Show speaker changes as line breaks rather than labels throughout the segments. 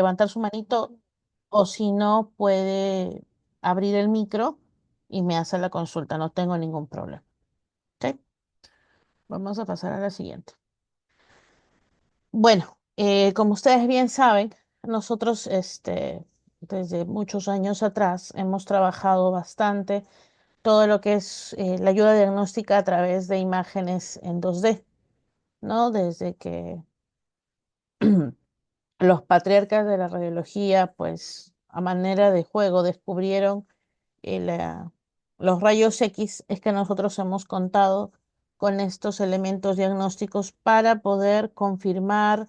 levantar su manito o si no puede abrir el micro y me hace la consulta, no tengo ningún problema. ¿Ok? Vamos a pasar a la siguiente. Bueno, como ustedes bien saben, nosotros desde muchos años atrás hemos trabajado bastante todo lo que es la ayuda diagnóstica a través de imágenes en 2D, ¿no? Desde que los patriarcas de la radiología, pues a manera de juego, descubrieron los rayos X, es que nosotros hemos contado con estos elementos diagnósticos para poder confirmar,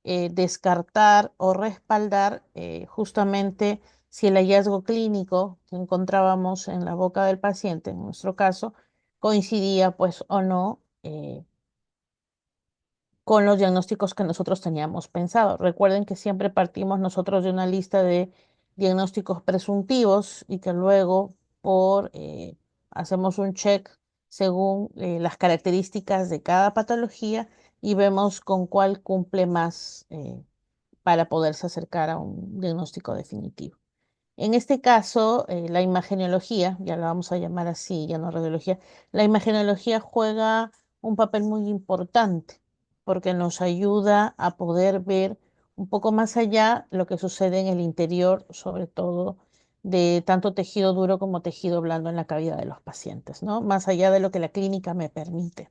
descartar o respaldar justamente si el hallazgo clínico que encontrábamos en la boca del paciente, en nuestro caso, coincidía pues o no con los diagnósticos que nosotros teníamos pensado. Recuerden que siempre partimos nosotros de una lista de diagnósticos presuntivos y que luego hacemos un check según las características de cada patología y vemos con cuál cumple más para poderse acercar a un diagnóstico definitivo. En este caso, la imagenología, ya la vamos a llamar así, ya no radiología, la imagenología juega un papel muy importante porque nos ayuda a poder ver un poco más allá lo que sucede en el interior, sobre todo de tanto tejido duro como tejido blando en la cavidad de los pacientes, ¿no? Más allá de lo que la clínica me permite.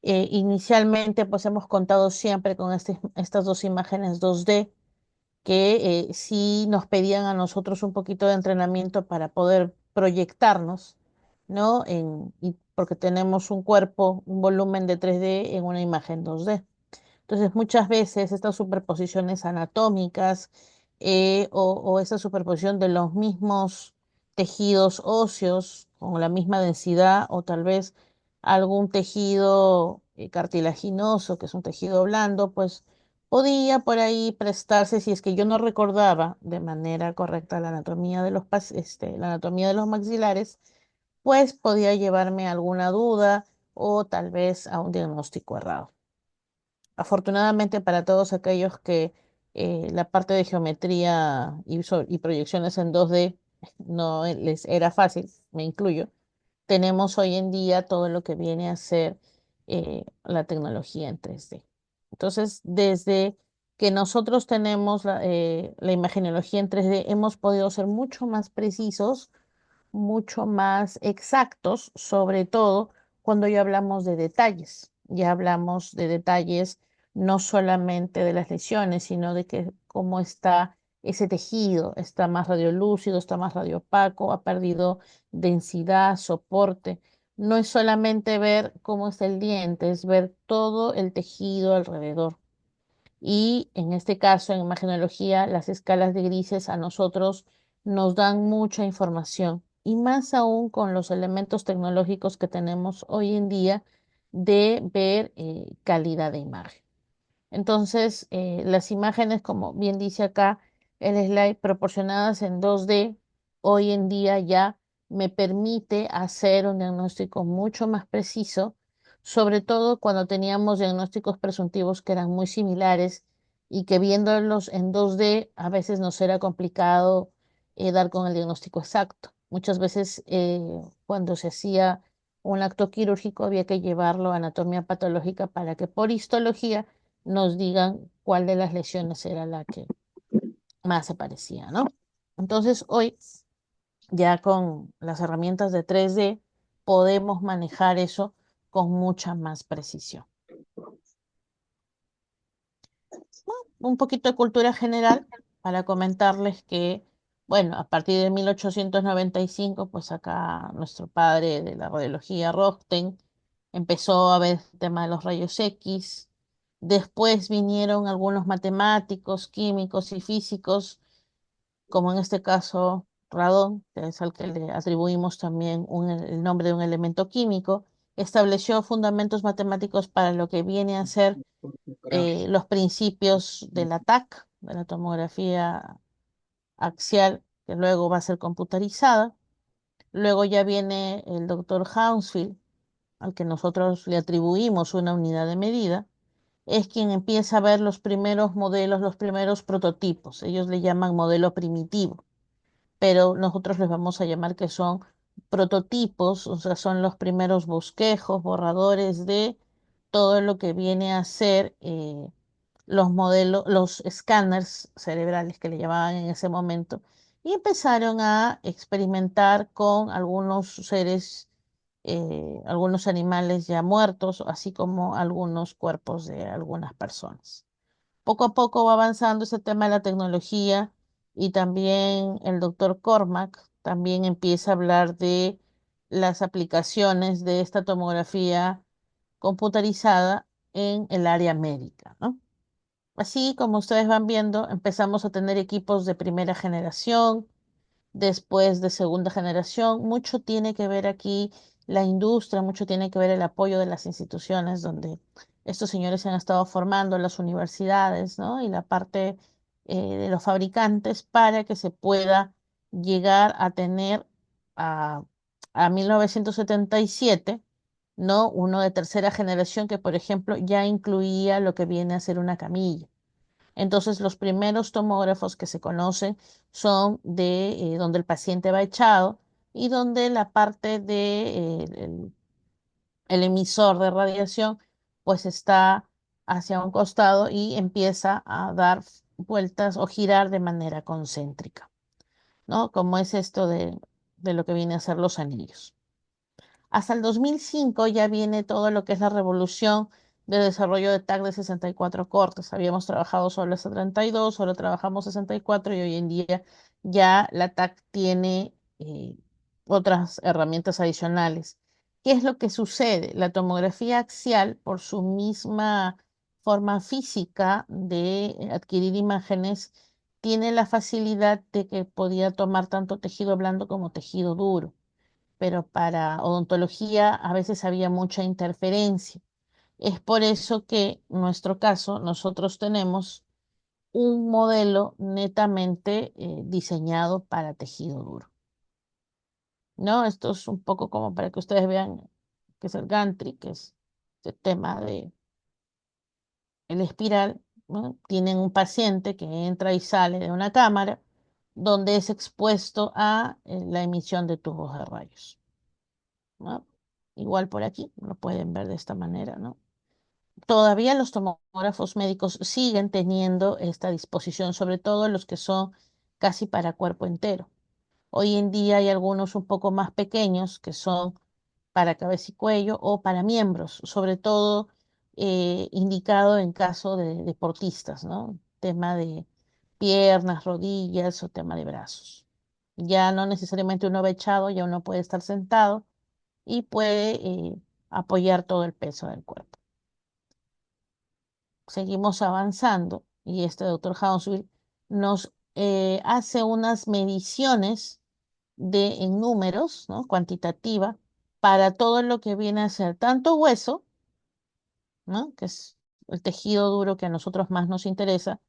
Inicialmente, pues hemos contado siempre con estas dos imágenes 2D que sí nos pedían a nosotros un poquito de entrenamiento para poder proyectarnos, ¿no? Y porque tenemos un cuerpo, un volumen de 3D en una imagen 2D. Entonces, muchas veces estas superposiciones anatómicas o esa superposición de los mismos tejidos óseos con la misma densidad o tal vez algún tejido cartilaginoso, que es un tejido blando, pues podía por ahí prestarse, si es que yo no recordaba de manera correcta la anatomía de la anatomía de los maxilares, pues podía llevarme a alguna duda o tal vez a un diagnóstico errado. Afortunadamente para todos aquellos que la parte de geometría y proyecciones en 2D no les era fácil, me incluyo, tenemos hoy en día todo lo que viene a ser la tecnología en 3D. Entonces, desde que nosotros tenemos la imagenología en 3D, hemos podido ser mucho más precisos, mucho más exactos, sobre todo cuando ya hablamos de detalles. Ya hablamos de detalles no solamente de las lesiones, sino de que cómo está ese tejido, está más radiolúcido, está más radiopaco, ha perdido densidad, soporte. No es solamente ver cómo está el diente, es ver todo el tejido alrededor. Y en este caso, en imagenología, las escalas de grises a nosotros nos dan mucha información y más aún con los elementos tecnológicos que tenemos hoy en día de ver calidad de imagen. Entonces, las imágenes, como bien dice acá el slide, proporcionadas en 2D, hoy en día ya me permite hacer un diagnóstico mucho más preciso, sobre todo cuando teníamos diagnósticos presuntivos que eran muy similares y que viéndolos en 2D a veces nos era complicado dar con el diagnóstico exacto. Muchas veces cuando se hacía un acto quirúrgico había que llevarlo a anatomía patológica para que por histología nos digan cuál de las lesiones era la que más se parecía, ¿no? Entonces, hoy ya con las herramientas de 3D podemos manejar eso con mucha más precisión. Un poquito de cultura general para comentarles que, bueno, a partir de 1895, pues acá nuestro padre de la radiología, Rothstein, empezó a ver el tema de los rayos X. Después vinieron algunos matemáticos, químicos y físicos, como en este caso Radon, que es al que le atribuimos también el nombre de un elemento químico, estableció fundamentos matemáticos para lo que viene a ser los principios del ATAC, de la tomografía axial, que luego va a ser computarizada. Luego ya viene el doctor Hounsfield, al que nosotros le atribuimos una unidad de medida. es quien empieza a ver los primeros modelos, los primeros prototipos. Ellos le llaman modelo primitivo, pero nosotros les vamos a llamar que son prototipos, o sea, son los primeros bosquejos, borradores de todo lo que viene a ser los modelos, los escáneres cerebrales que le llamaban en ese momento, y empezaron a experimentar con algunos seres, algunos animales ya muertos, así como algunos cuerpos de algunas personas. Poco a poco va avanzando ese tema de la tecnología y también el doctor Cormack también empieza a hablar de las aplicaciones de esta tomografía computarizada en el área médica, ¿no? Así como ustedes van viendo, empezamos a tener equipos de primera generación, después de segunda generación. Mucho tiene que ver aquí la industria, mucho tiene que ver el apoyo de las instituciones donde estos señores se han estado formando, las universidades, ¿no? Y la parte de los fabricantes para que se pueda llegar a tener a, a 1977, ¿no? Uno de tercera generación que, por ejemplo, ya incluía lo que viene a ser una camilla. Entonces, los primeros tomógrafos que se conocen son de donde el paciente va echado y donde la parte de, el emisor de radiación pues está hacia un costado y empieza a dar vueltas o girar de manera concéntrica, ¿no? Como es esto de lo que viene a ser los anillos. Hasta el 2005 ya viene todo lo que es la revolución de desarrollo de TAC de 64 cortes. Habíamos trabajado solo hasta 32, solo trabajamos 64 y hoy en día ya la TAC tiene otras herramientas adicionales. ¿Qué es lo que sucede? La tomografía axial, por su misma forma física de adquirir imágenes, tiene la facilidad de que podía tomar tanto tejido blando como tejido duro, pero para odontología a veces había mucha interferencia. Es por eso que en nuestro caso nosotros tenemos un modelo netamente diseñado para tejido duro, ¿no? Esto es un poco como para que ustedes vean que es el gantry, que es el tema de el espiral, ¿no? Tienen un paciente que entra y sale de una cámara donde es expuesto a la emisión de tubos de rayos, ¿no? Igual por aquí, lo pueden ver de esta manera, ¿no? Todavía los tomógrafos médicos siguen teniendo esta disposición, sobre todo los que son casi para cuerpo entero. Hoy en día hay algunos un poco más pequeños que son para cabeza y cuello o para miembros, sobre todo indicado en caso de deportistas, ¿no? Tema de piernas, rodillas o tema de brazos. Ya no necesariamente uno va echado, ya uno puede estar sentado y puede apoyar todo el peso del cuerpo. Seguimos avanzando y este doctor Hounsville nos hace unas mediciones en números, ¿no? Cuantitativa, para todo lo que viene a ser tanto hueso, ¿no? Que es el tejido duro que a nosotros más nos interesa,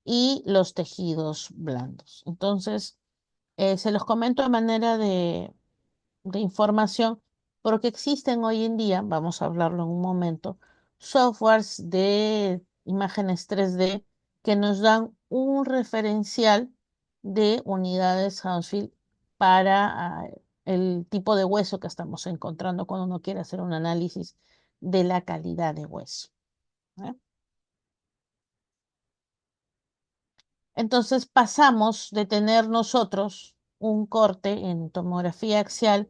y los tejidos blandos. Entonces, se los comento de manera de información, porque existen hoy en día, vamos a hablarlo en un momento, softwares de imágenes 3D que nos dan un referencial de unidades Hounsfield para el tipo de hueso que estamos encontrando cuando uno quiere hacer un análisis de la calidad de hueso. ¿Eh? Entonces pasamos de tener nosotros un corte en tomografía axial,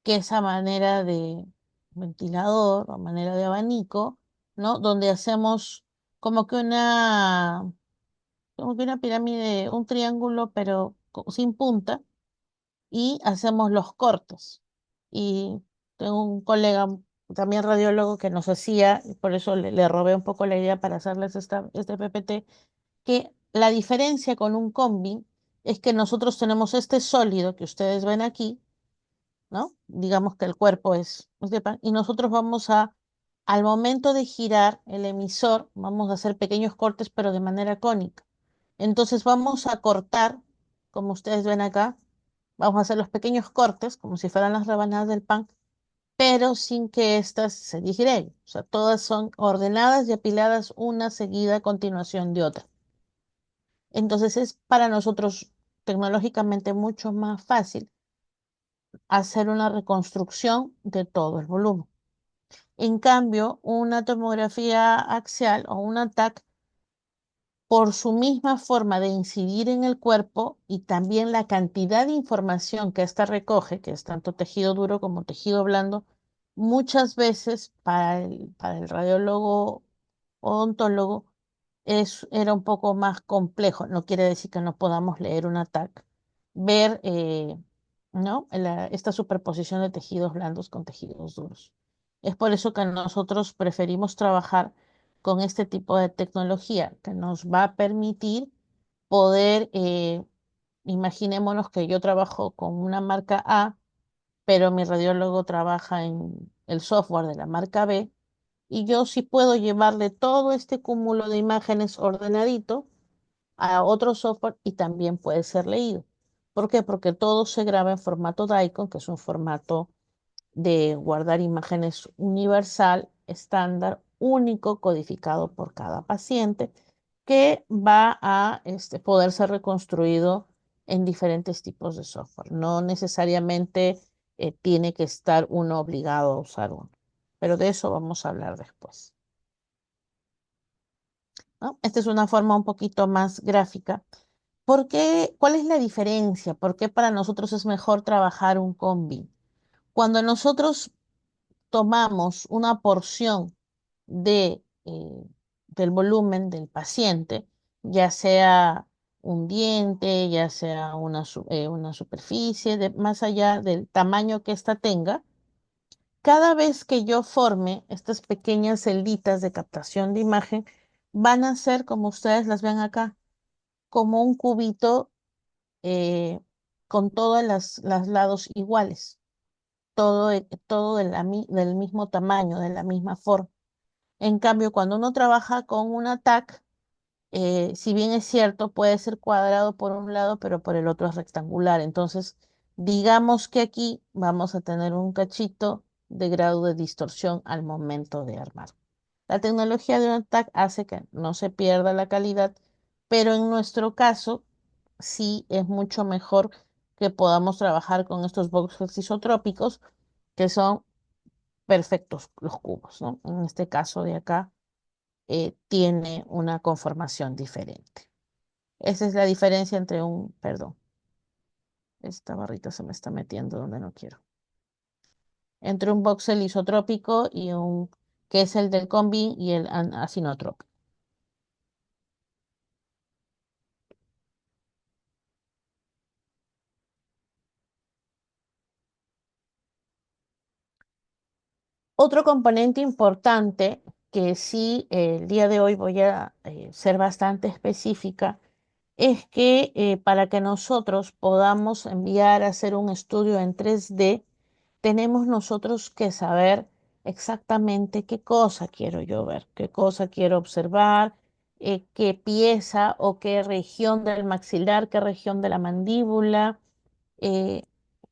que esa manera de ventilador o manera de abanico, ¿no? Donde hacemos como que una, como que una pirámide, un triángulo, pero sin punta, y hacemos los cortes. Y tengo un colega, también radiólogo, que nos hacía, y por eso le robé un poco la idea para hacerles este PPT, que la diferencia con un combi es que nosotros tenemos este sólido que ustedes ven aquí, ¿no? Digamos que el cuerpo es de pan, y nosotros vamos al momento de girar el emisor, vamos a hacer pequeños cortes, pero de manera cónica. Entonces vamos a cortar, como ustedes ven acá, vamos a hacer los pequeños cortes, como si fueran las rebanadas del pan, pero sin que éstas se digreguen. O sea, todas son ordenadas y apiladas una seguida a continuación de otra. Entonces es para nosotros tecnológicamente mucho más fácil hacer una reconstrucción de todo el volumen. En cambio, una tomografía axial o una TAC, por su misma forma de incidir en el cuerpo y también la cantidad de información que ésta recoge, que es tanto tejido duro como tejido blando, muchas veces para el radiólogo odontólogo era un poco más complejo. No quiere decir que no podamos leer un ataque, ver, ¿no? Esta superposición de tejidos blandos con tejidos duros. Es por eso que nosotros preferimos trabajar con este tipo de tecnología que nos va a permitir poder, imaginémonos que yo trabajo con una marca A, pero mi radiólogo trabaja en el software de la marca B, y yo sí puedo llevarle todo este cúmulo de imágenes ordenadito a otro software y también puede ser leído. ¿Por qué? Porque todo se graba en formato DICOM, que es un formato de guardar imágenes universal, estándar, único, codificado por cada paciente, que va a poder ser reconstruido en diferentes tipos de software. No necesariamente tiene que estar uno obligado a usar uno, pero de eso vamos a hablar después, ¿no? Esta es una forma un poquito más gráfica. ¿Por qué? ¿Cuál es la diferencia? ¿Por qué para nosotros es mejor trabajar un combi? Cuando nosotros tomamos una porción del volumen del paciente, ya sea un diente, ya sea una superficie, más allá del tamaño que ésta tenga, cada vez que yo forme estas pequeñas celditas de captación de imagen, van a ser, como ustedes las ven acá, como un cubito, eh, con todos los lados iguales, todo del mismo tamaño, de la misma forma. En cambio, cuando uno trabaja con una TAC, si bien es cierto, puede ser cuadrado por un lado, pero por el otro es rectangular. Entonces, digamos que aquí vamos a tener un cachito de grado de distorsión al momento de armar. La tecnología de una TAC hace que no se pierda la calidad, pero en nuestro caso sí es mucho mejor que podamos trabajar con estos boxes isotrópicos, que son perfectos los cubos, ¿no? En este caso de acá tiene una conformación diferente. Esa es la diferencia entre perdón, esta barrita se me está metiendo donde no quiero, entre un voxel isotrópico y que es el del combi y el asinotrópico. Otro componente importante que sí, el día de hoy voy a ser bastante específica, es que para que nosotros podamos enviar a hacer un estudio en 3D, tenemos nosotros que saber exactamente qué cosa quiero yo ver, qué cosa quiero observar, qué pieza o qué región del maxilar, qué región de la mandíbula, eh,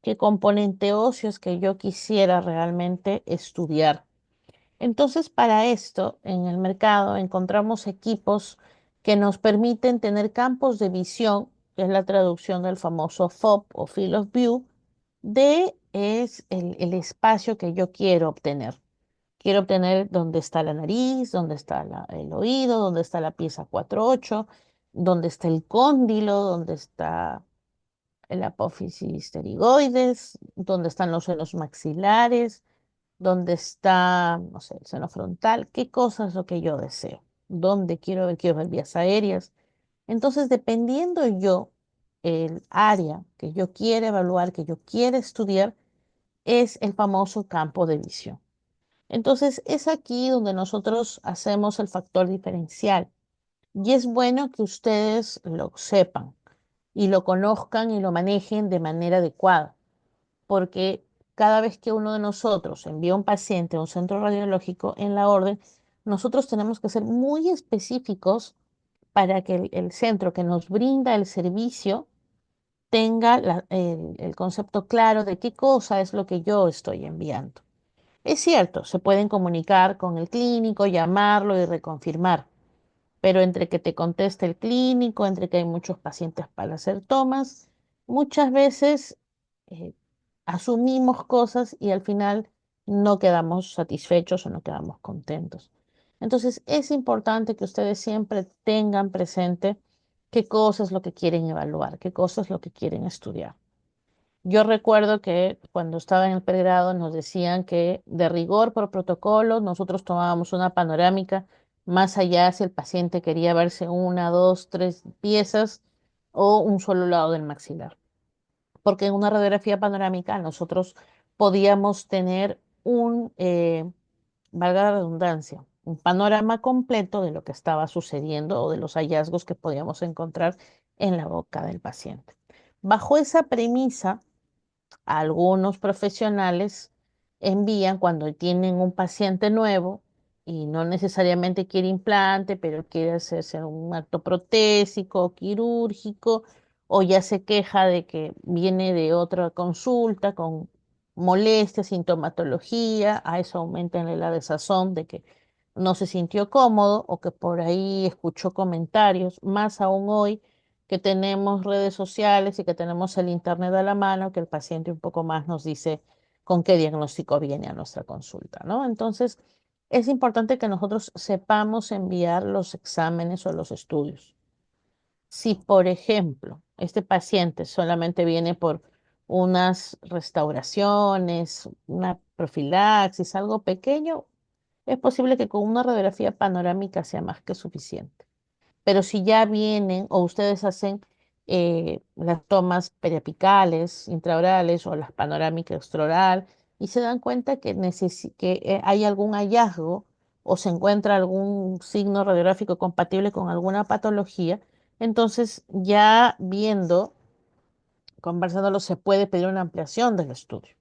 qué componente óseo es que yo quisiera realmente estudiar. Entonces, para esto, en el mercado encontramos equipos que nos permiten tener campos de visión, que es la traducción del famoso FOV o Field of View, de es el espacio que yo quiero obtener. Quiero obtener dónde está la nariz, dónde está el oído, dónde está la pieza 4/8, dónde está el cóndilo, dónde está el apófisis pterigoides, dónde están los senos maxilares, dónde está, no sé, el seno frontal, qué cosa es lo que yo deseo, dónde quiero ver vías aéreas. Entonces, dependiendo yo el área que yo quiera evaluar, que yo quiera estudiar, es el famoso campo de visión. Entonces, es aquí donde nosotros hacemos el factor diferencial. Y es bueno que ustedes lo sepan y lo conozcan y lo manejen de manera adecuada, porque cada vez que uno de nosotros envía un paciente a un centro radiológico en la orden, nosotros tenemos que ser muy específicos para que el centro que nos brinda el servicio tenga el concepto claro de qué cosa es lo que yo estoy enviando. Es cierto, se pueden comunicar con el clínico, llamarlo y reconfirmar, pero entre que te conteste el clínico, entre que hay muchos pacientes para hacer tomas, muchas veces eh, asumimos cosas y al final no quedamos satisfechos o no quedamos contentos. Entonces es importante que ustedes siempre tengan presente qué cosa es lo que quieren evaluar, qué cosa es lo que quieren estudiar. Yo recuerdo que cuando estaba en el pregrado nos decían que de rigor por protocolo nosotros tomábamos una panorámica más allá si el paciente quería verse una, dos, tres piezas o un solo lado del maxilar. Porque en una radiografía panorámica nosotros podíamos tener valga la redundancia, un panorama completo de lo que estaba sucediendo o de los hallazgos que podíamos encontrar en la boca del paciente. Bajo esa premisa, algunos profesionales envían cuando tienen un paciente nuevo y no necesariamente quiere implante, pero quiere hacerse un acto protésico, quirúrgico, o ya se queja de que viene de otra consulta con molestia, sintomatología, a eso aumentan la desazón de que no se sintió cómodo o que por ahí escuchó comentarios, más aún hoy que tenemos redes sociales y que tenemos el internet a la mano, que el paciente un poco más nos dice con qué diagnóstico viene a nuestra consulta, ¿no? Entonces, es importante que nosotros sepamos enviar los exámenes o los estudios. Si, por ejemplo, este paciente solamente viene por unas restauraciones, una profilaxis, algo pequeño, es posible que con una radiografía panorámica sea más que suficiente. Pero si ya vienen o ustedes hacen las tomas periapicales, intraorales o las panorámicas extraoral y se dan cuenta que hay algún hallazgo o se encuentra algún signo radiográfico compatible con alguna patología, entonces ya viendo, conversándolo, se puede pedir una ampliación del estudio,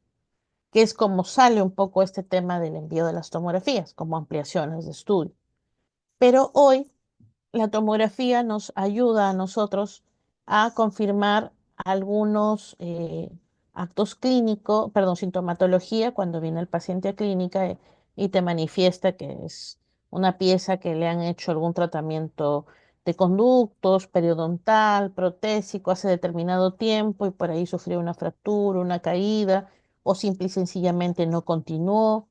que es como sale un poco este tema del envío de las tomografías, como ampliaciones de estudio. Pero hoy la tomografía nos ayuda a nosotros a confirmar algunos actos clínicos, perdón, sintomatología cuando viene el paciente a clínica y te manifiesta que es una pieza que le han hecho algún tratamiento de conductos, periodontal, protésico hace determinado tiempo y por ahí sufrió una fractura, una caída o simple y sencillamente no continuó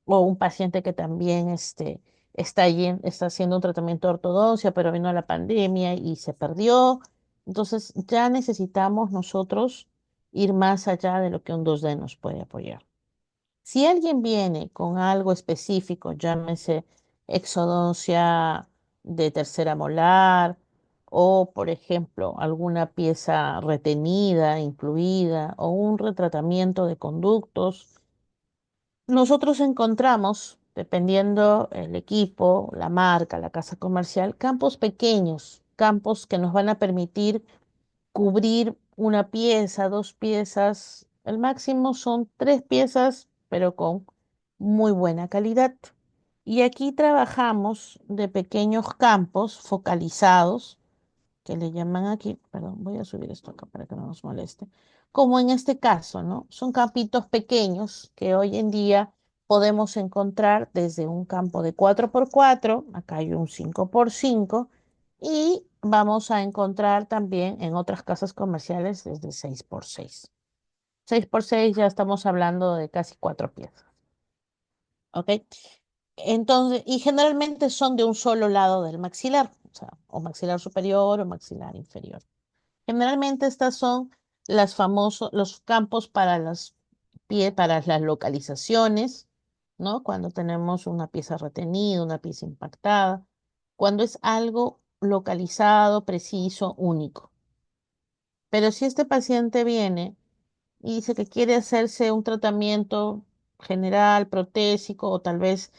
o un paciente que también está haciendo un tratamiento de ortodoncia, pero vino la pandemia y se perdió. Entonces ya necesitamos nosotros ir más allá de lo que un 2D nos puede apoyar. Si alguien viene con algo específico, llámese exodoncia de tercera molar o, por ejemplo, alguna pieza retenida, incluida o un retratamiento de conductos, nosotros encontramos, dependiendo el equipo, la marca, la casa comercial, campos pequeños, campos que nos van a permitir cubrir una pieza, dos piezas, el máximo son tres piezas, pero con muy buena calidad. Y aquí trabajamos de pequeños campos focalizados que le llaman aquí, perdón, voy a subir esto acá para que no nos moleste, como en este caso, ¿no? Son campitos pequeños que hoy en día podemos encontrar desde un campo de 4x4, acá hay un 5x5, y vamos a encontrar también en otras casas comerciales desde 6x6. 6x6 ya estamos hablando de casi cuatro piezas, ¿ok? Entonces, y generalmente son de un solo lado del maxilar, o sea, o maxilar superior o maxilar inferior. Generalmente estas son los campos para para las localizaciones, ¿no? Cuando tenemos una pieza retenida, una pieza impactada, cuando es algo localizado, preciso, único. Pero si este paciente viene y dice que quiere hacerse un tratamiento general, protésico o tal vez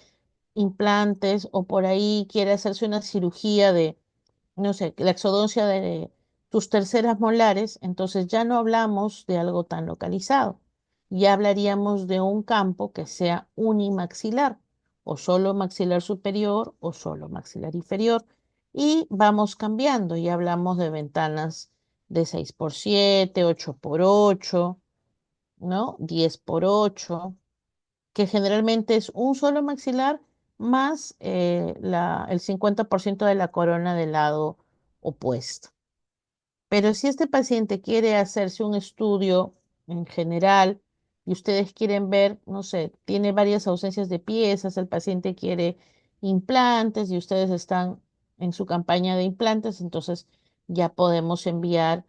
implantes o por ahí quiere hacerse una cirugía de no sé, la exodoncia de tus terceras molares, entonces ya no hablamos de algo tan localizado. Ya hablaríamos de un campo que sea unimaxilar, o solo maxilar superior o solo maxilar inferior. Y vamos cambiando, ya hablamos de ventanas de 6x7, 8x8, ¿no? 10x8. que generalmente es un solo maxilar más el 50% de la corona del lado opuesto. Pero si este paciente quiere hacerse un estudio en general y ustedes quieren ver, no sé, tiene varias ausencias de piezas, el paciente quiere implantes y ustedes están en su campaña de implantes, entonces ya podemos enviar,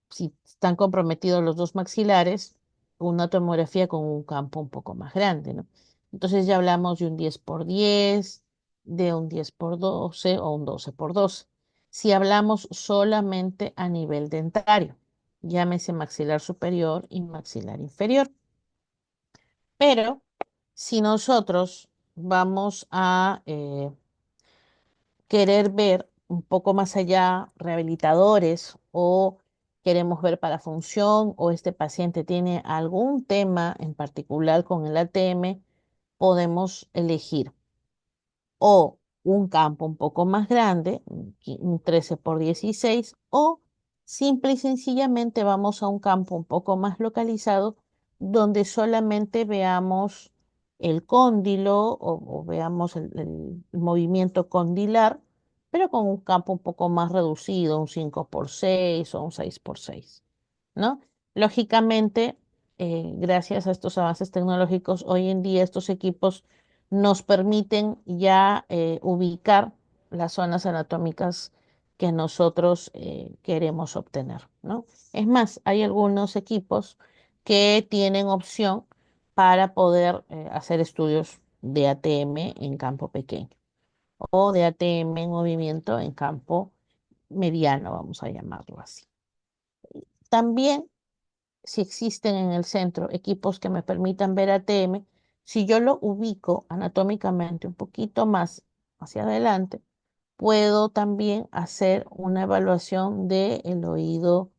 si están comprometidos los dos maxilares, una tomografía con un campo un poco más grande, ¿no? Entonces ya hablamos de un 10 por 10, de un 10 por 12 o un 12 por 12. Si hablamos solamente a nivel dentario, llámese maxilar superior y maxilar inferior. Pero si nosotros vamos a querer ver un poco más allá, rehabilitadores, o queremos ver para función, o este paciente tiene algún tema en particular con el ATM, podemos elegir o un campo un poco más grande, un 13 por 16, o simple y sencillamente vamos a un campo un poco más localizado donde solamente veamos el cóndilo o veamos el movimiento condilar, pero con un campo un poco más reducido, un 5 por 6 o un 6 por 6, ¿no? Lógicamente, gracias a estos avances tecnológicos, hoy en día estos equipos nos permiten ya ubicar las zonas anatómicas que nosotros queremos obtener, ¿no? Es más, hay algunos equipos que tienen opción para poder hacer estudios de ATM en campo pequeño o de ATM en movimiento en campo mediano, vamos a llamarlo así. También, si existen en el centro equipos que me permitan ver ATM, si yo lo ubico anatómicamente un poquito más hacia adelante, puedo también hacer una evaluación eh, el oído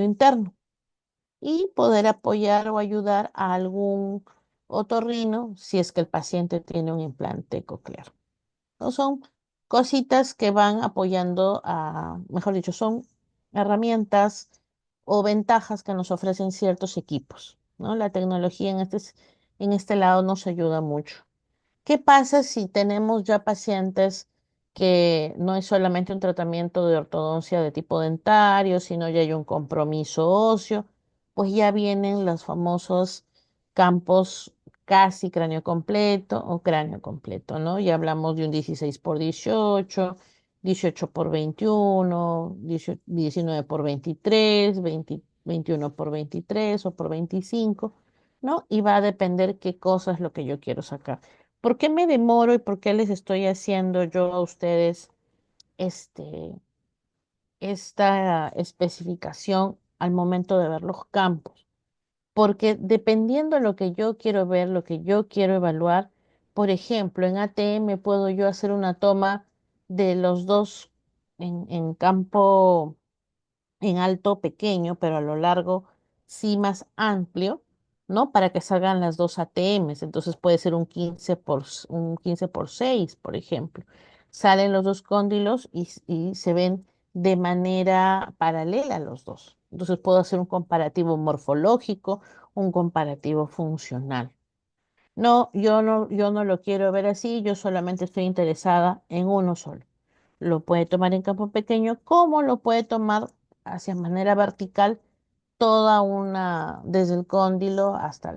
interno y poder apoyar o ayudar a algún otorrino si es que el paciente tiene un implante coclear. No son cositas que van apoyando a, mejor dicho, son herramientas o ventajas que nos ofrecen ciertos equipos, ¿no? La tecnología en este lado nos ayuda mucho. ¿Qué pasa si tenemos ya pacientes que no es solamente un tratamiento de ortodoncia de tipo dentario, sino ya hay un compromiso óseo? Pues ya vienen los famosos campos casi cráneo completo o cráneo completo, ¿no? Ya hablamos de un 16 por 18, 18 por 21, 19 por 23, 21 por 23 o por 25, ¿no? Y va a depender qué cosa es lo que yo quiero sacar. ¿Por qué me demoro y por qué les estoy haciendo yo a ustedes este, esta especificación al momento de ver los campos? Porque dependiendo de lo que yo quiero ver, lo que yo quiero evaluar, por ejemplo, en ATM puedo yo hacer una toma de los dos en campo en alto pequeño, pero a lo largo sí más amplio, ¿no? Para que salgan las dos ATMs. Entonces puede ser un 15 por 6, por ejemplo. Salen los dos cóndilos y se ven de manera paralela los dos. Entonces puedo hacer un comparativo morfológico, un comparativo funcional. No, yo no lo quiero ver así, yo solamente estoy interesada en uno solo. Lo puede tomar en campo pequeño, como lo puede tomar hacia manera vertical, desde el cóndilo hasta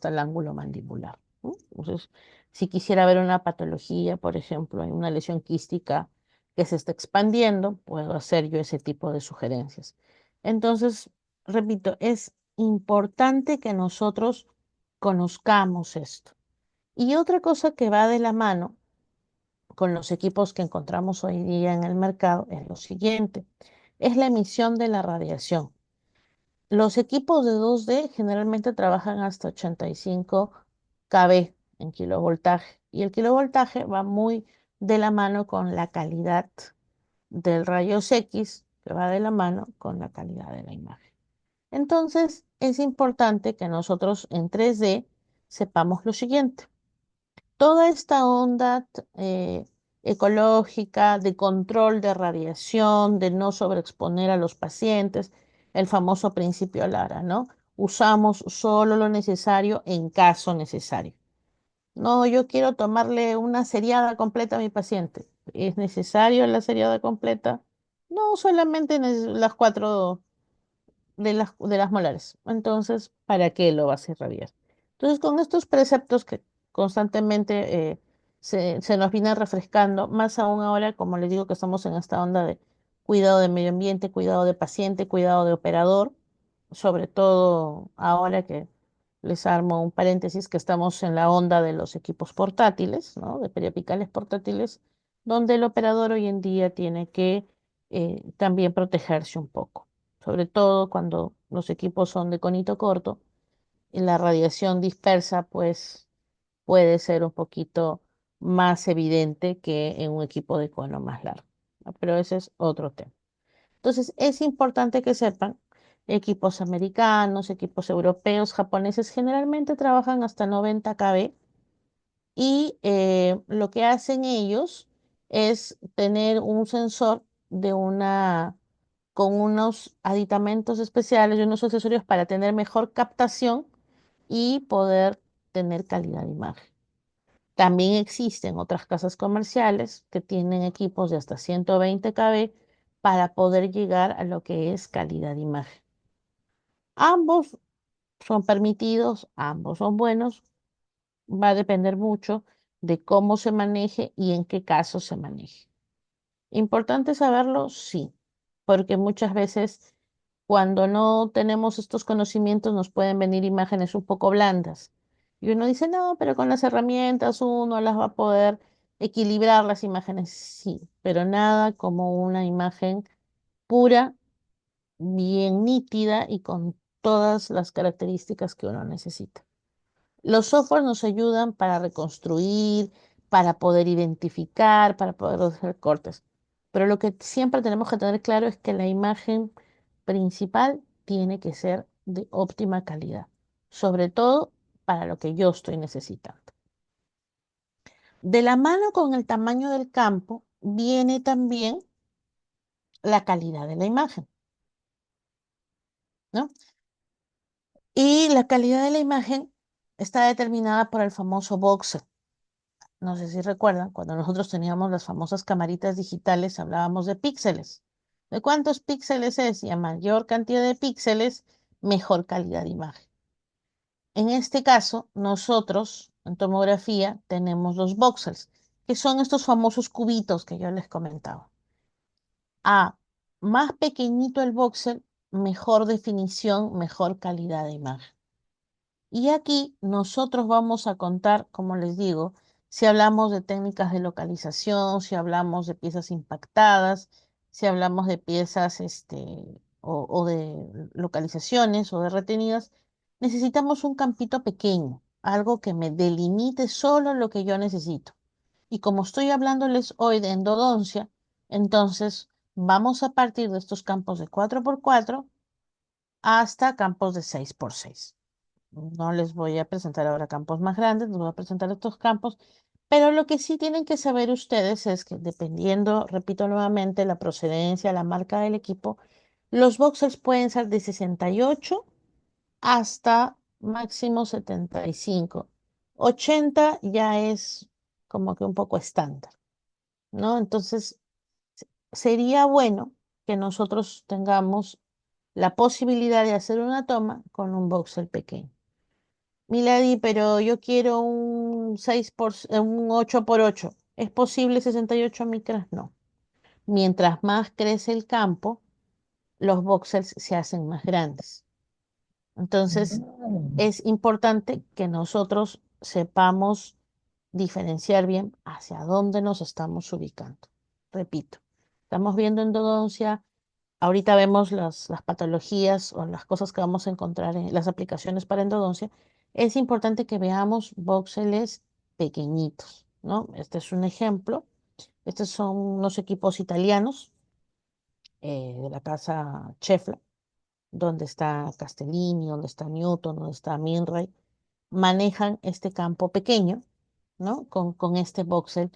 el ángulo mandibular, ¿no? Entonces, si quisiera ver una patología, por ejemplo, hay una lesión quística que se está expandiendo, puedo hacer yo ese tipo de sugerencias. Entonces, repito, es importante que nosotros conozcamos esto. Y otra cosa que va de la mano con los equipos que encontramos hoy día en el mercado es lo siguiente, es la emisión de la radiación. Los equipos de 2D generalmente trabajan hasta 85 kV en kilovoltaje y el kilovoltaje va muy de la mano con la calidad del rayos X, que va de la mano con la calidad de la imagen. Entonces, es importante que nosotros en 3D sepamos lo siguiente. Toda esta onda ecológica de control de radiación, de no sobreexponer a los pacientes, el famoso principio Lara, ¿no? usamos solo lo necesario en caso necesario. No, yo quiero tomarle una seriada completa a mi paciente. ¿Es necesario la seriada completa? No, solamente las cuatro de las molares. Entonces, ¿para qué lo vas a irradiar? Entonces, con estos preceptos que constantemente se nos vienen refrescando, más aún ahora, como les digo, que estamos en esta onda de cuidado de medio ambiente, cuidado de paciente, cuidado de operador, sobre todo ahora que les armo un paréntesis, que estamos en la onda de los equipos portátiles, ¿no? De periapicales portátiles, donde el operador hoy en día tiene que también protegerse un poco, sobre todo cuando los equipos son de conito corto y la radiación dispersa pues puede ser un poquito más evidente que en un equipo de cono más largo, ¿no? Pero ese es otro tema. Entonces es importante que sepan, equipos americanos, equipos europeos, japoneses generalmente trabajan hasta 90 kb y lo que hacen ellos es tener un sensor de con unos aditamentos especiales y unos accesorios para tener mejor captación y poder tener calidad de imagen. También existen otras casas comerciales que tienen equipos de hasta 120 kb para poder llegar a lo que es calidad de imagen. Ambos son permitidos, ambos son buenos, va a depender mucho de cómo se maneje y en qué caso se maneje. Importante saberlo, sí, porque muchas veces cuando no tenemos estos conocimientos nos pueden venir imágenes un poco blandas. Y uno dice, no, pero con las herramientas uno las va a poder equilibrar las imágenes. Sí, pero nada como una imagen pura, bien nítida y con todas las características que uno necesita. Los softwares nos ayudan para reconstruir, para poder identificar, para poder hacer cortes. Pero lo que siempre tenemos que tener claro es que la imagen principal tiene que ser de óptima calidad, sobre todo para lo que yo estoy necesitando. De la mano con el tamaño del campo viene también la calidad de la imagen, ¿no? Y la calidad de la imagen está determinada por el famoso voxel. No sé si recuerdan, cuando nosotros teníamos las famosas camaritas digitales, hablábamos de píxeles. ¿De cuántos píxeles es? Y a mayor cantidad de píxeles, mejor calidad de imagen. En este caso, nosotros en tomografía tenemos los voxels, que son estos famosos cubitos que yo les comentaba. A más pequeñito el voxel, mejor definición, mejor calidad de imagen. Y aquí nosotros vamos a contar, como les digo, si hablamos de técnicas de localización, si hablamos de piezas impactadas, si hablamos de piezas o de localizaciones o de retenidas, necesitamos un campito pequeño, algo que me delimite solo lo que yo necesito. Y como estoy hablándoles hoy de endodoncia, entonces vamos a partir de estos campos de 4x4 hasta campos de 6x6. No les voy a presentar ahora campos más grandes, les voy a presentar estos campos, pero lo que sí tienen que saber ustedes es que dependiendo, repito nuevamente, la procedencia, la marca del equipo, los boxers pueden ser de 68 hasta máximo 75. 80 ya es como que un poco estándar, ¿no? Entonces, sería bueno que nosotros tengamos la posibilidad de hacer una toma con un boxer pequeño. Milady, pero yo quiero un un 8x8. ¿Es posible 68 micras? No. Mientras más crece el campo, los voxels se hacen más grandes. Entonces, es importante que nosotros sepamos diferenciar bien hacia dónde nos estamos ubicando. Repito, estamos viendo endodoncia. Ahorita vemos las patologías o las cosas que vamos a encontrar en las aplicaciones para endodoncia. Es importante que veamos voxeles pequeñitos, ¿no? Este es un ejemplo. Estos son unos equipos italianos de la casa Chefla, donde está Castellini, donde está Newton, donde está Minray. Manejan este campo pequeño, ¿no? Con este voxel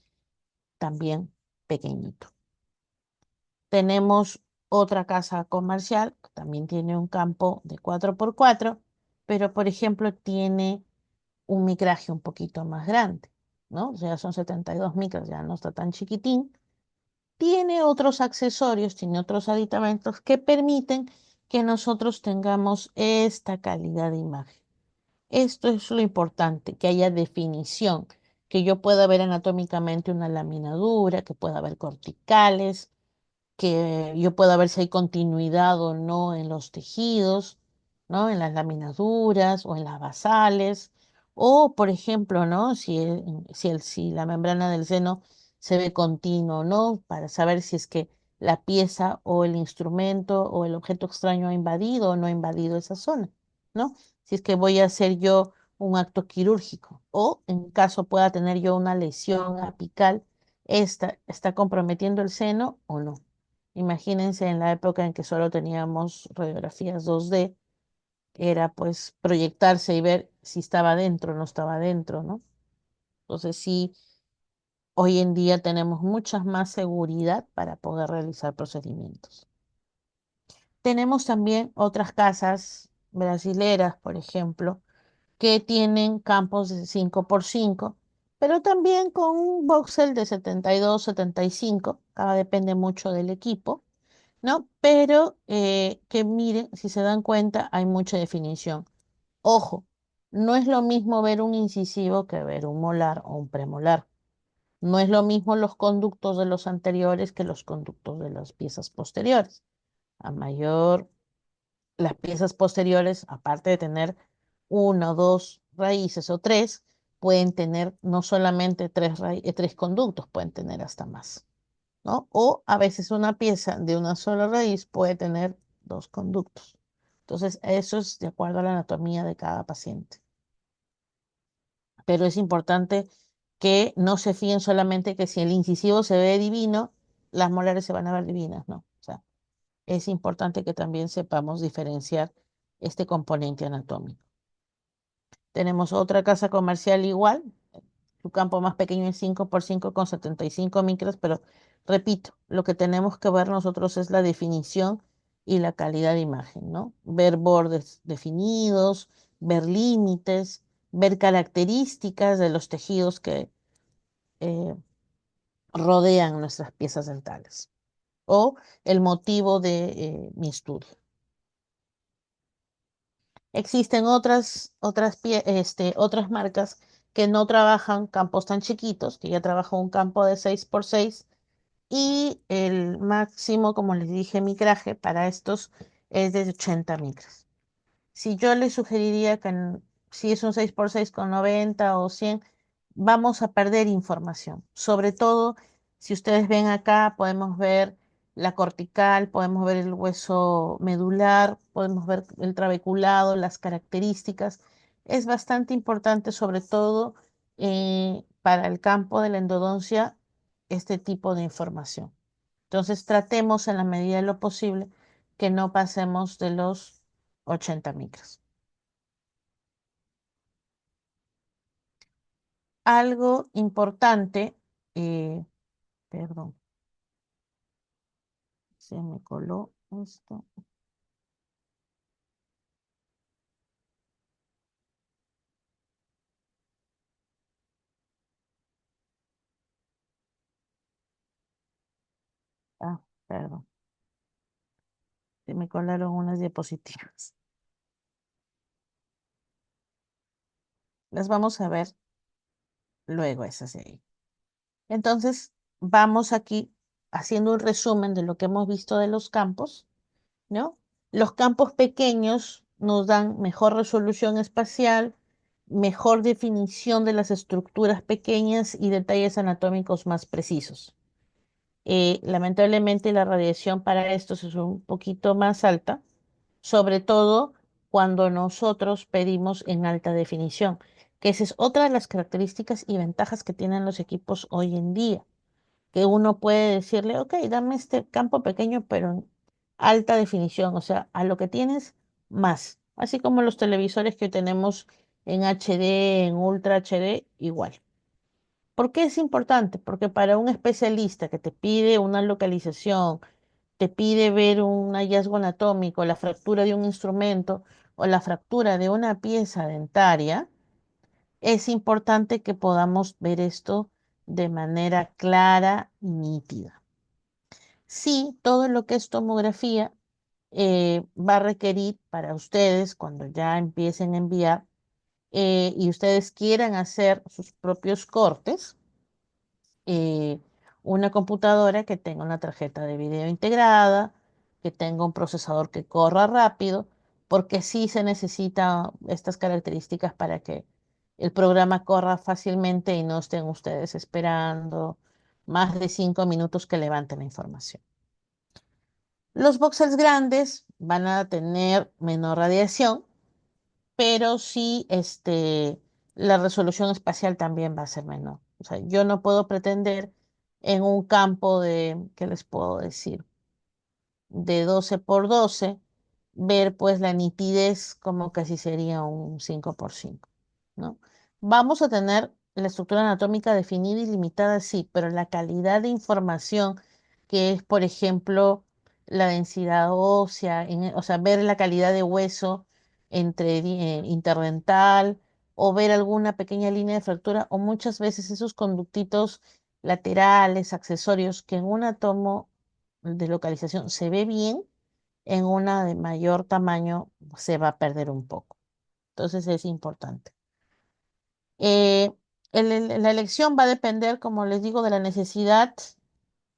también pequeñito. Tenemos otra casa comercial que también tiene un campo de 4x4 pero por ejemplo tiene un micraje un poquito más grande, ¿no? O sea, son 72 micras, ya no está tan chiquitín. Tiene otros accesorios, tiene otros aditamentos que permiten que nosotros tengamos esta calidad de imagen. Esto es lo importante, que haya definición, que yo pueda ver anatómicamente una laminadura, que pueda ver corticales, que yo pueda ver si hay continuidad o no en los tejidos, ¿no? En las laminaduras o en las basales, o por ejemplo, ¿no? Si la membrana del seno se ve continuo, ¿no? Para saber si es que la pieza o el instrumento o el objeto extraño ha invadido o no ha invadido esa zona, ¿no? Si es que voy a hacer yo un acto quirúrgico o en caso pueda tener yo una lesión apical, ¿esta está comprometiendo el seno o no? Imagínense en la época en que solo teníamos radiografías 2D, era pues proyectarse y ver si estaba dentro o no estaba dentro, ¿no? Entonces sí, hoy en día tenemos mucha más seguridad para poder realizar procedimientos. Tenemos también otras casas brasileras, por ejemplo, que tienen campos de 5x5, pero también con un voxel de 72, 75, cada depende mucho del equipo, ¿no? Pero que miren, si se dan cuenta, hay mucha definición. Ojo, no es lo mismo ver un incisivo que ver un molar o un premolar. No es lo mismo los conductos de los anteriores que los conductos de las piezas posteriores. A mayor, las piezas posteriores, aparte de tener una o dos raíces o tres, pueden tener no solamente tres conductos, pueden tener hasta más. ¿No? O a veces una pieza de una sola raíz puede tener dos conductos. Entonces, eso es de acuerdo a la anatomía de cada paciente. Pero es importante que no se fíen solamente que si el incisivo se ve divino, las molares se van a ver divinas, ¿no? O sea, es importante que también sepamos diferenciar este componente anatómico. Tenemos otra casa comercial igual, su campo más pequeño es 5x5 con 75 micras, pero repito, lo que tenemos que ver nosotros es la definición y la calidad de imagen, ¿no? Ver bordes definidos, ver límites, ver características de los tejidos que eh, rodean nuestras piezas dentales o el motivo de mi estudio. Existen otras marcas que no trabajan campos tan chiquitos, que ya trabajan un campo de 6x6 y el máximo, como les dije, micraje para estos es de 80 micras. Si yo les sugeriría que si es un 6x6 con 90 o 100, vamos a perder información. Sobre todo, si ustedes ven acá, podemos ver la cortical, podemos ver el hueso medular, podemos ver el trabeculado, las características. Es bastante importante, sobre todo para el campo de la endodoncia, este tipo de información. Entonces, tratemos en la medida de lo posible que no pasemos de los 80 micras. Algo importante, eh, perdón, se me coló esto. Ah, perdón, se me colaron unas diapositivas. Las vamos a ver luego, esas de ahí. Entonces, vamos aquí haciendo un resumen de lo que hemos visto de los campos, ¿no? Los campos pequeños nos dan mejor resolución espacial, mejor definición de las estructuras pequeñas y detalles anatómicos más precisos. Lamentablemente la radiación para estos es un poquito más alta, sobre todo cuando nosotros pedimos en alta definición, que esa es otra de las características y ventajas que tienen los equipos hoy en día, que uno puede decirle, ok, dame este campo pequeño, pero en alta definición, o sea, a lo que tienes más, así como los televisores que tenemos en HD, en Ultra HD, igual. ¿Por qué es importante? Porque para un especialista que te pide una localización, te pide ver un hallazgo anatómico, la fractura de un instrumento o la fractura de una pieza dentaria, es importante que podamos ver esto de manera clara y nítida. Sí, todo lo que es tomografía va a requerir para ustedes, cuando ya empiecen a enviar y ustedes quieran hacer sus propios cortes, eh, una computadora que tenga una tarjeta de video integrada, que tenga un procesador que corra rápido, porque sí se necesitan estas características para que el programa corra fácilmente y no estén ustedes esperando más de 5 minutos que levanten la información. Los voxels grandes van a tener menor radiación, pero sí la resolución espacial también va a ser menor. O sea, yo no puedo pretender en un campo de, ¿qué les puedo decir? De 12 por 12 ver pues la nitidez como que si sería un 5 por 5, ¿no? Vamos a tener la estructura anatómica definida y limitada, sí, pero la calidad de información, que es, por ejemplo, la densidad ósea, o sea, ver la calidad de hueso entre interdental o ver alguna pequeña línea de fractura o muchas veces esos conductitos laterales, accesorios, que en una tomo de localización se ve bien, en una de mayor tamaño se va a perder un poco. Entonces es importante. Eh, la elección va a depender, como les digo, de la necesidad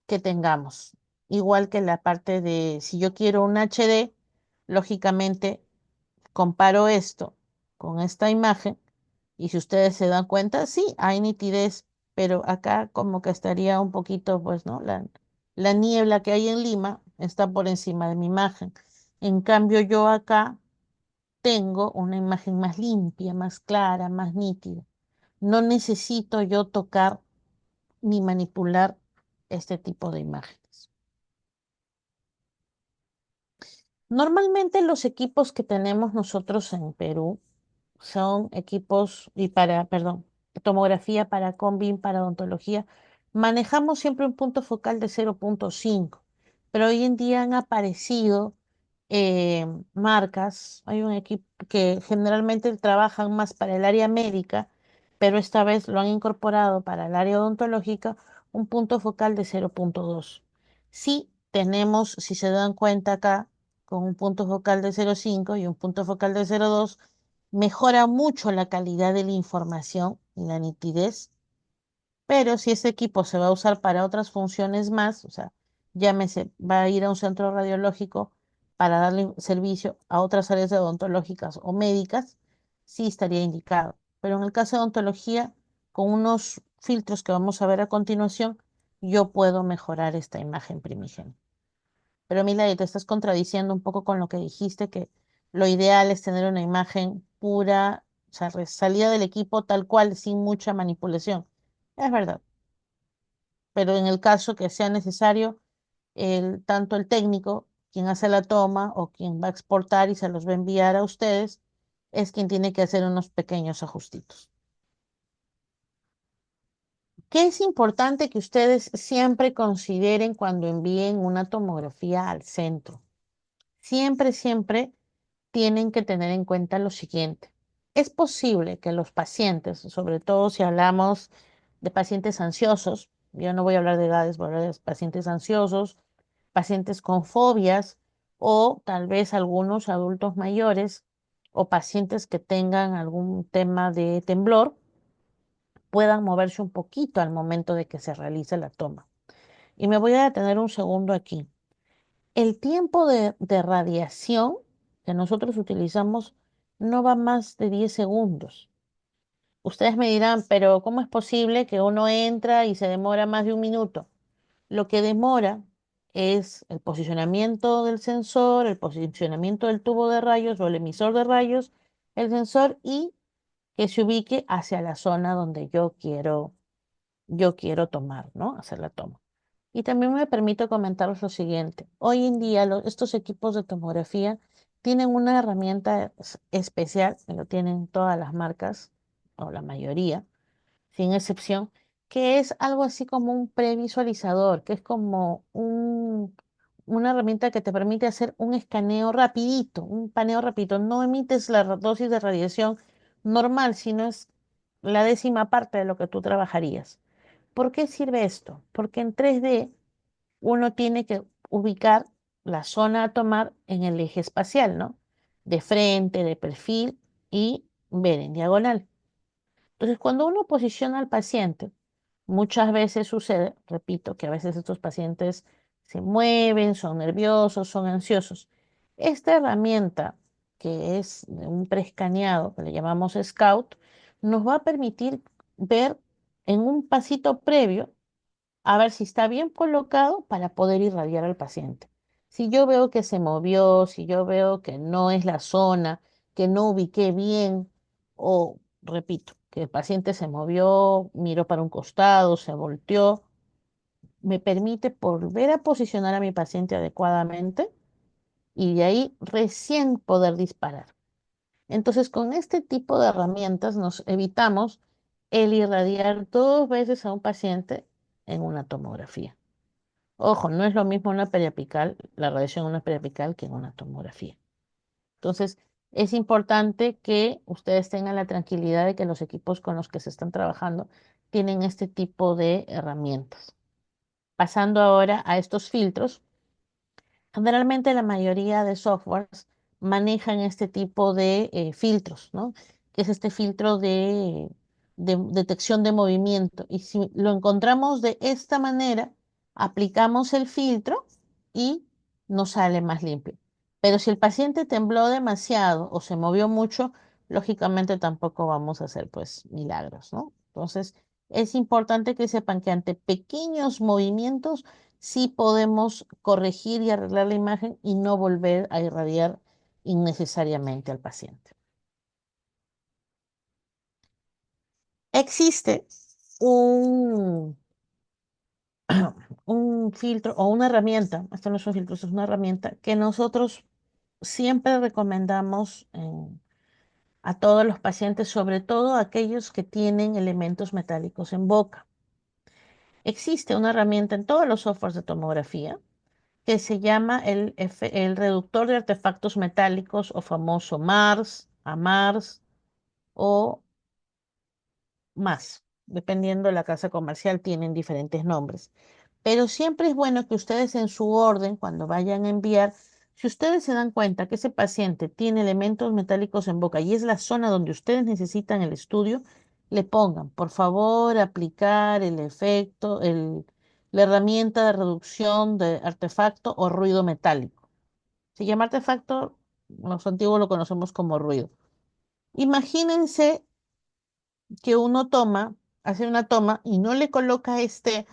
que tengamos. Igual que la parte de si yo quiero un HD, lógicamente comparo esto con esta imagen y si ustedes se dan cuenta, sí, hay nitidez, pero acá como que estaría un poquito, pues, ¿no? La niebla que hay en Lima está por encima de mi imagen. En cambio, yo acá tengo una imagen más limpia, más clara, más nítida. No necesito yo tocar ni manipular este tipo de imágenes. Normalmente los equipos que tenemos nosotros en Perú son equipos y perdón, tomografía para Combin, para odontología. Manejamos siempre un punto focal de 0,5, pero hoy en día han aparecido marcas. Hay un equipo que generalmente trabajan más para el área médica, pero esta vez lo han incorporado para el área odontológica, un punto focal de 0,2. Sí tenemos, si se dan cuenta acá, con un punto focal de 0,5 y un punto focal de 0,2, mejora mucho la calidad de la información y la nitidez, pero si ese equipo se va a usar para otras funciones más, o sea, llámese, va a ir a un centro radiológico para darle servicio a otras áreas odontológicas o médicas, sí estaría indicado. Pero en el caso de odontología, con unos filtros que vamos a ver a continuación, yo puedo mejorar esta imagen primigenia. Pero Milady, te estás contradiciendo un poco con lo que dijiste, que lo ideal es tener una imagen pura, o sea, salida del equipo tal cual, sin mucha manipulación. Es verdad, pero en el caso que sea necesario, tanto el técnico, quien hace la toma o quien va a exportar y se los va a enviar a ustedes, es quien tiene que hacer unos pequeños ajustitos. ¿Qué es importante que ustedes siempre consideren cuando envíen una tomografía al centro? Siempre, siempre tienen que tener en cuenta lo siguiente. Es posible que los pacientes, sobre todo si hablamos de pacientes ansiosos, yo no voy a hablar de edades, voy a hablar de pacientes ansiosos, pacientes con fobias o tal vez algunos adultos mayores o pacientes que tengan algún tema de temblor, puedan moverse un poquito al momento de que se realice la toma. Y me voy a detener un segundo aquí. El tiempo de radiación que nosotros utilizamos no va más de 10 segundos. Ustedes me dirán, pero ¿cómo es posible que uno entra y se demora más de un minuto? Lo que demora es el posicionamiento del sensor, el posicionamiento del tubo de rayos o el emisor de rayos, el sensor y que se ubique hacia la zona donde yo quiero tomar, ¿no? Hacer la toma. Y también me permito comentaros lo siguiente. Hoy en día estos equipos de tomografía tienen una herramienta especial, que lo tienen todas las marcas, o la mayoría, sin excepción, que es algo así como un previsualizador, que es como una herramienta que te permite hacer un escaneo rapidito, un paneo rapidito. No emites la dosis de radiación normal, sino es la décima parte de lo que tú trabajarías. ¿Por qué sirve esto? Porque en 3D uno tiene que ubicar la zona a tomar en el eje espacial, ¿no? De frente, de perfil y ver en diagonal. Entonces, cuando uno posiciona al paciente, muchas veces sucede, repito, que a veces estos pacientes se mueven, son nerviosos, son ansiosos. Esta herramienta, que es de un preescaneado, que le llamamos Scout, nos va a permitir ver en un pasito previo a ver si está bien colocado para poder irradiar al paciente. Si yo veo que se movió, si yo veo que no es la zona, que no ubiqué bien, o repito, que el paciente se movió, miró para un costado, se volteó, me permite volver a posicionar a mi paciente adecuadamente y de ahí recién poder disparar. Entonces, con este tipo de herramientas nos evitamos el irradiar 2 veces a un paciente en una tomografía. Ojo, no es lo mismo una periapical, la radiación en una periapical que en una tomografía. Entonces, es importante que ustedes tengan la tranquilidad de que los equipos con los que se están trabajando tienen este tipo de herramientas. Pasando ahora a estos filtros, generalmente la mayoría de softwares manejan este tipo de filtros, ¿no? Que es este filtro de detección de movimiento. Y si lo encontramos de esta manera, aplicamos el filtro y nos sale más limpio. Pero si el paciente tembló demasiado o se movió mucho, lógicamente tampoco vamos a hacer pues milagros, ¿no? Entonces, es importante que sepan que ante pequeños movimientos sí podemos corregir y arreglar la imagen y no volver a irradiar innecesariamente al paciente. Existe un, un filtro o una herramienta, esto no es un filtro, esto es una herramienta que nosotros siempre recomendamos a todos los pacientes, sobre todo aquellos que tienen elementos metálicos en boca. Existe una herramienta en todos los softwares de tomografía que se llama el reductor de artefactos metálicos o famoso MARS, AMARS o más, dependiendo de la casa comercial, tienen diferentes nombres. Pero siempre es bueno que ustedes en su orden, cuando vayan a enviar, si ustedes se dan cuenta que ese paciente tiene elementos metálicos en boca y es la zona donde ustedes necesitan el estudio, le pongan, por favor, aplicar el efecto, la herramienta de reducción de artefacto o ruido metálico. Se llama artefacto, los antiguos lo conocemos como ruido. Imagínense que uno toma, hace una toma y no le coloca este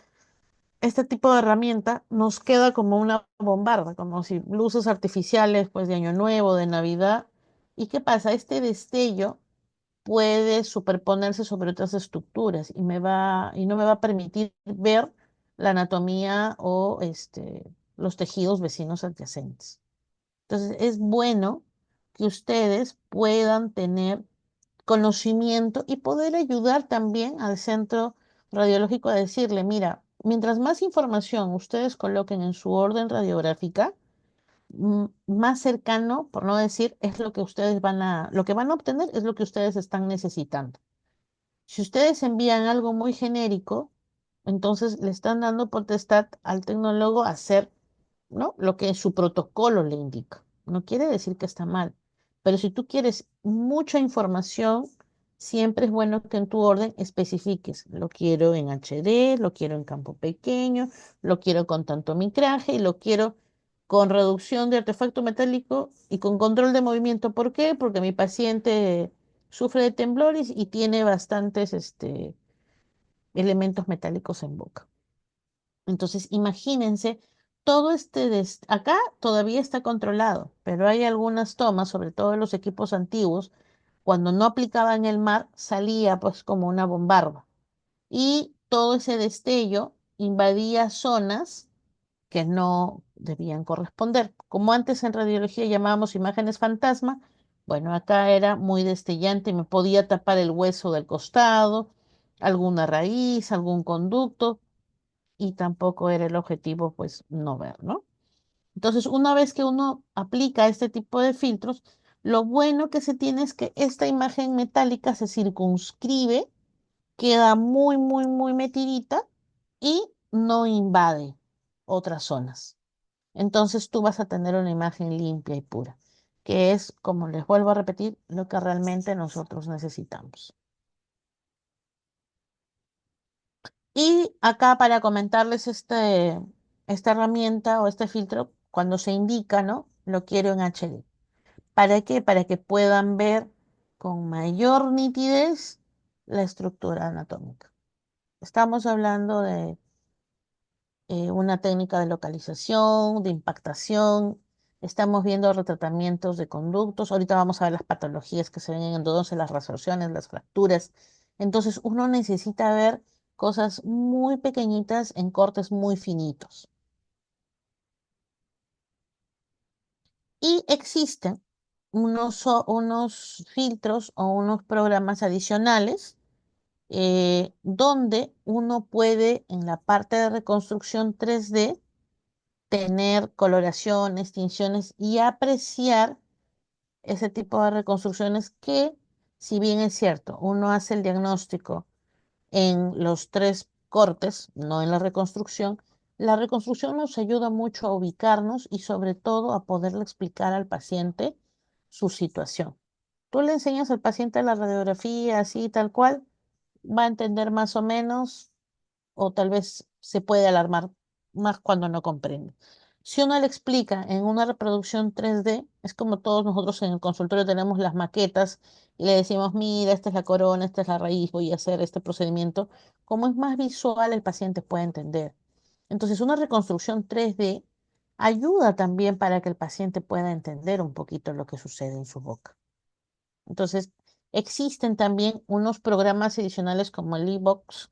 tipo de herramienta, nos queda como una bombarda, como si luces artificiales, pues de Año Nuevo, de Navidad. ¿Y qué pasa? Este destello puede superponerse sobre otras estructuras y no me va a permitir ver la anatomía o los tejidos vecinos adyacentes. Entonces, es bueno que ustedes puedan tener conocimiento y poder ayudar también al centro radiológico a decirle, mira, mientras más información ustedes coloquen en su orden radiográfica, más cercano, por no decir, es lo que lo que van a obtener es lo que ustedes están necesitando. Si ustedes envían algo muy genérico, entonces le están dando potestad al tecnólogo a hacer, ¿no? Lo que su protocolo le indica. No quiere decir que está mal, pero si tú quieres mucha información, siempre es bueno que en tu orden especifiques. Lo quiero en HD, lo quiero en campo pequeño, lo quiero con tanto micraje y lo quiero con reducción de artefacto metálico y con control de movimiento. ¿Por qué? Porque mi paciente sufre de temblores y tiene bastantes elementos metálicos en boca. Entonces, imagínense, todo acá todavía está controlado, pero hay algunas tomas, sobre todo en los equipos antiguos, cuando no aplicaban el mar, salía pues como una bombarda. Y todo ese destello invadía zonas que no debían corresponder. Como antes en radiología llamábamos imágenes fantasma, bueno, acá era muy destellante y me podía tapar el hueso del costado, alguna raíz, algún conducto y tampoco era el objetivo, pues, no ver, ¿no? Entonces, una vez que uno aplica este tipo de filtros, lo bueno que se tiene es que esta imagen metálica se circunscribe, queda muy, muy, muy metidita y no invade otras zonas. Entonces tú vas a tener una imagen limpia y pura, que es, como les vuelvo a repetir, lo que realmente nosotros necesitamos. Y acá para comentarles esta herramienta o este filtro, cuando se indica, ¿no? Lo quiero en HD. ¿Para qué? Para que puedan ver con mayor nitidez la estructura anatómica. Estamos hablando de una técnica de localización, de impactación. Estamos viendo retratamientos de conductos. Ahorita vamos a ver las patologías que se ven en endodoncia, las resorciones, las fracturas. Entonces, uno necesita ver cosas muy pequeñitas en cortes muy finitos. Y existen unos filtros o unos programas adicionales donde uno puede en la parte de reconstrucción 3D tener coloraciones, tinciones y apreciar ese tipo de reconstrucciones que, si bien es cierto, uno hace el diagnóstico en los tres cortes, no en la reconstrucción nos ayuda mucho a ubicarnos y sobre todo a poderle explicar al paciente su situación. Tú le enseñas al paciente la radiografía así tal cual, va a entender más o menos o tal vez se puede alarmar más cuando no comprende. Si uno le explica en una reproducción 3D, es como todos nosotros en el consultorio tenemos las maquetas y le decimos, mira, esta es la corona, esta es la raíz, voy a hacer este procedimiento. Como es más visual, el paciente puede entender. Entonces, una reconstrucción 3D ayuda también para que el paciente pueda entender un poquito lo que sucede en su boca. Entonces, existen también unos programas adicionales como el eBox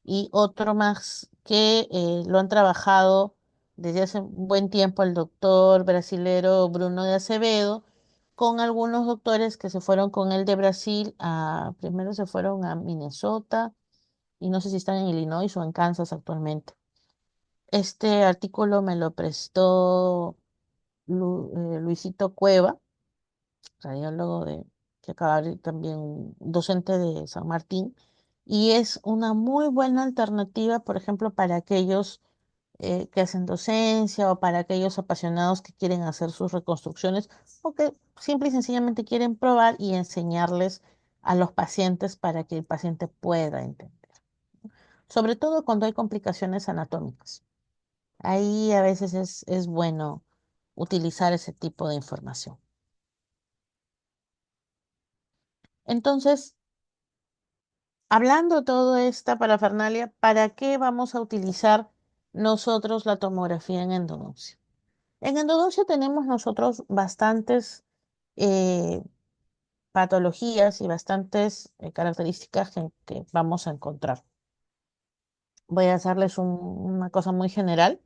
y otro más que lo han trabajado desde hace un buen tiempo el doctor brasilero Bruno de Acevedo con algunos doctores que se fueron con él de Brasil primero se fueron a Minnesota y no sé si están en Illinois o en Kansas actualmente. Este artículo me lo prestó Luisito Cueva, radiólogo que acaba de abrir también, docente de San Martín, y es una muy buena alternativa, por ejemplo, para aquellos que hacen docencia o para aquellos apasionados que quieren hacer sus reconstrucciones o que simple y sencillamente quieren probar y enseñarles a los pacientes para que el paciente pueda entender, sobre todo cuando hay complicaciones anatómicas. Ahí a veces es bueno utilizar ese tipo de información. Entonces, hablando toda esta parafernalia, ¿para qué vamos a utilizar nosotros la tomografía en endodoncia? En endodoncia tenemos nosotros bastantes eh, patologías y bastantes características que vamos a encontrar. Voy a hacerles una cosa muy general.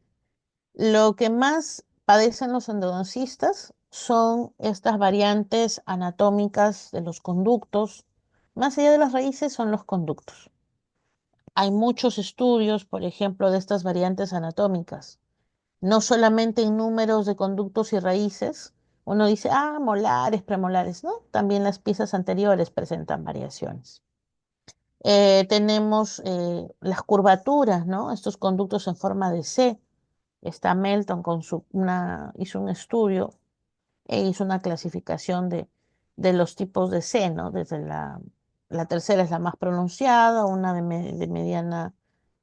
Lo que más padecen los endodoncistas son estas variantes anatómicas de los conductos. Más allá de las raíces son los conductos. Hay muchos estudios, por ejemplo, de estas variantes anatómicas, no solamente en números de conductos y raíces. Uno dice, molares, premolares, ¿no? También las piezas anteriores presentan variaciones. Tenemos las curvaturas, ¿no? Estos conductos en forma de C. Está Melton hizo un estudio e hizo una clasificación de los tipos de C, ¿no? Desde la tercera es la más pronunciada, una de mediana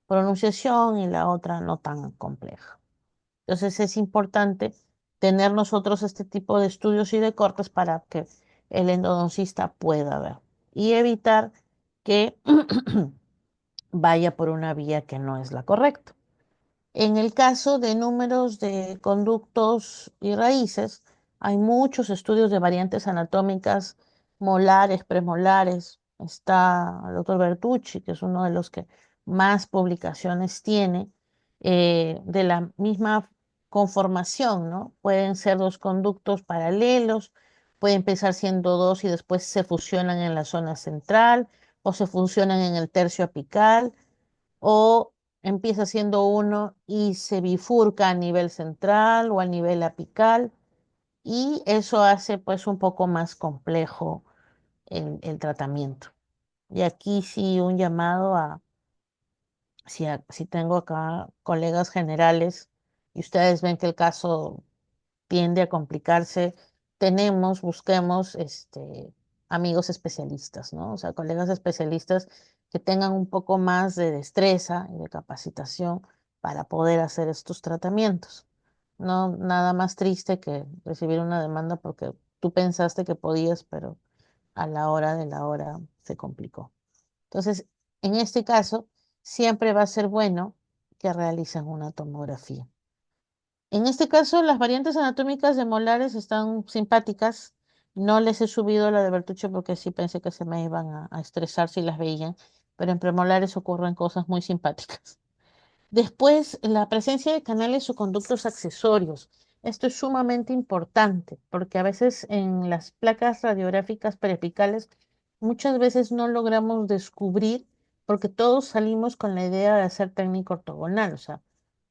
pronunciación y la otra no tan compleja. Entonces es importante tener nosotros este tipo de estudios y de cortes para que el endodoncista pueda ver y evitar que vaya por una vía que no es la correcta. En el caso de números de conductos y raíces, hay muchos estudios de variantes anatómicas molares, premolares. Está el doctor Bertucci, que es uno de los que más publicaciones tiene de la misma conformación, ¿no? Pueden ser dos conductos paralelos, pueden empezar siendo dos y después se fusionan en la zona central o se fusionan en el tercio apical o empieza siendo uno y se bifurca a nivel central o a nivel apical y eso hace pues un poco más complejo el tratamiento. Y aquí sí un llamado si tengo acá colegas generales y ustedes ven que el caso tiende a complicarse, busquemos amigos especialistas, ¿no? O sea, colegas especialistas que tengan un poco más de destreza y de capacitación para poder hacer estos tratamientos. No, nada más triste que recibir una demanda porque tú pensaste que podías, pero a la hora de la hora se complicó. Entonces, en este caso, siempre va a ser bueno que realicen una tomografía. En este caso, las variantes anatómicas de molares están simpáticas. No les he subido la de Bertuccio porque sí pensé que se me iban a estresar si las veían, pero en premolares ocurren cosas muy simpáticas. Después, la presencia de canales o conductos accesorios. Esto es sumamente importante porque a veces en las placas radiográficas periapicales muchas veces no logramos descubrir porque todos salimos con la idea de hacer técnica ortogonal, o sea,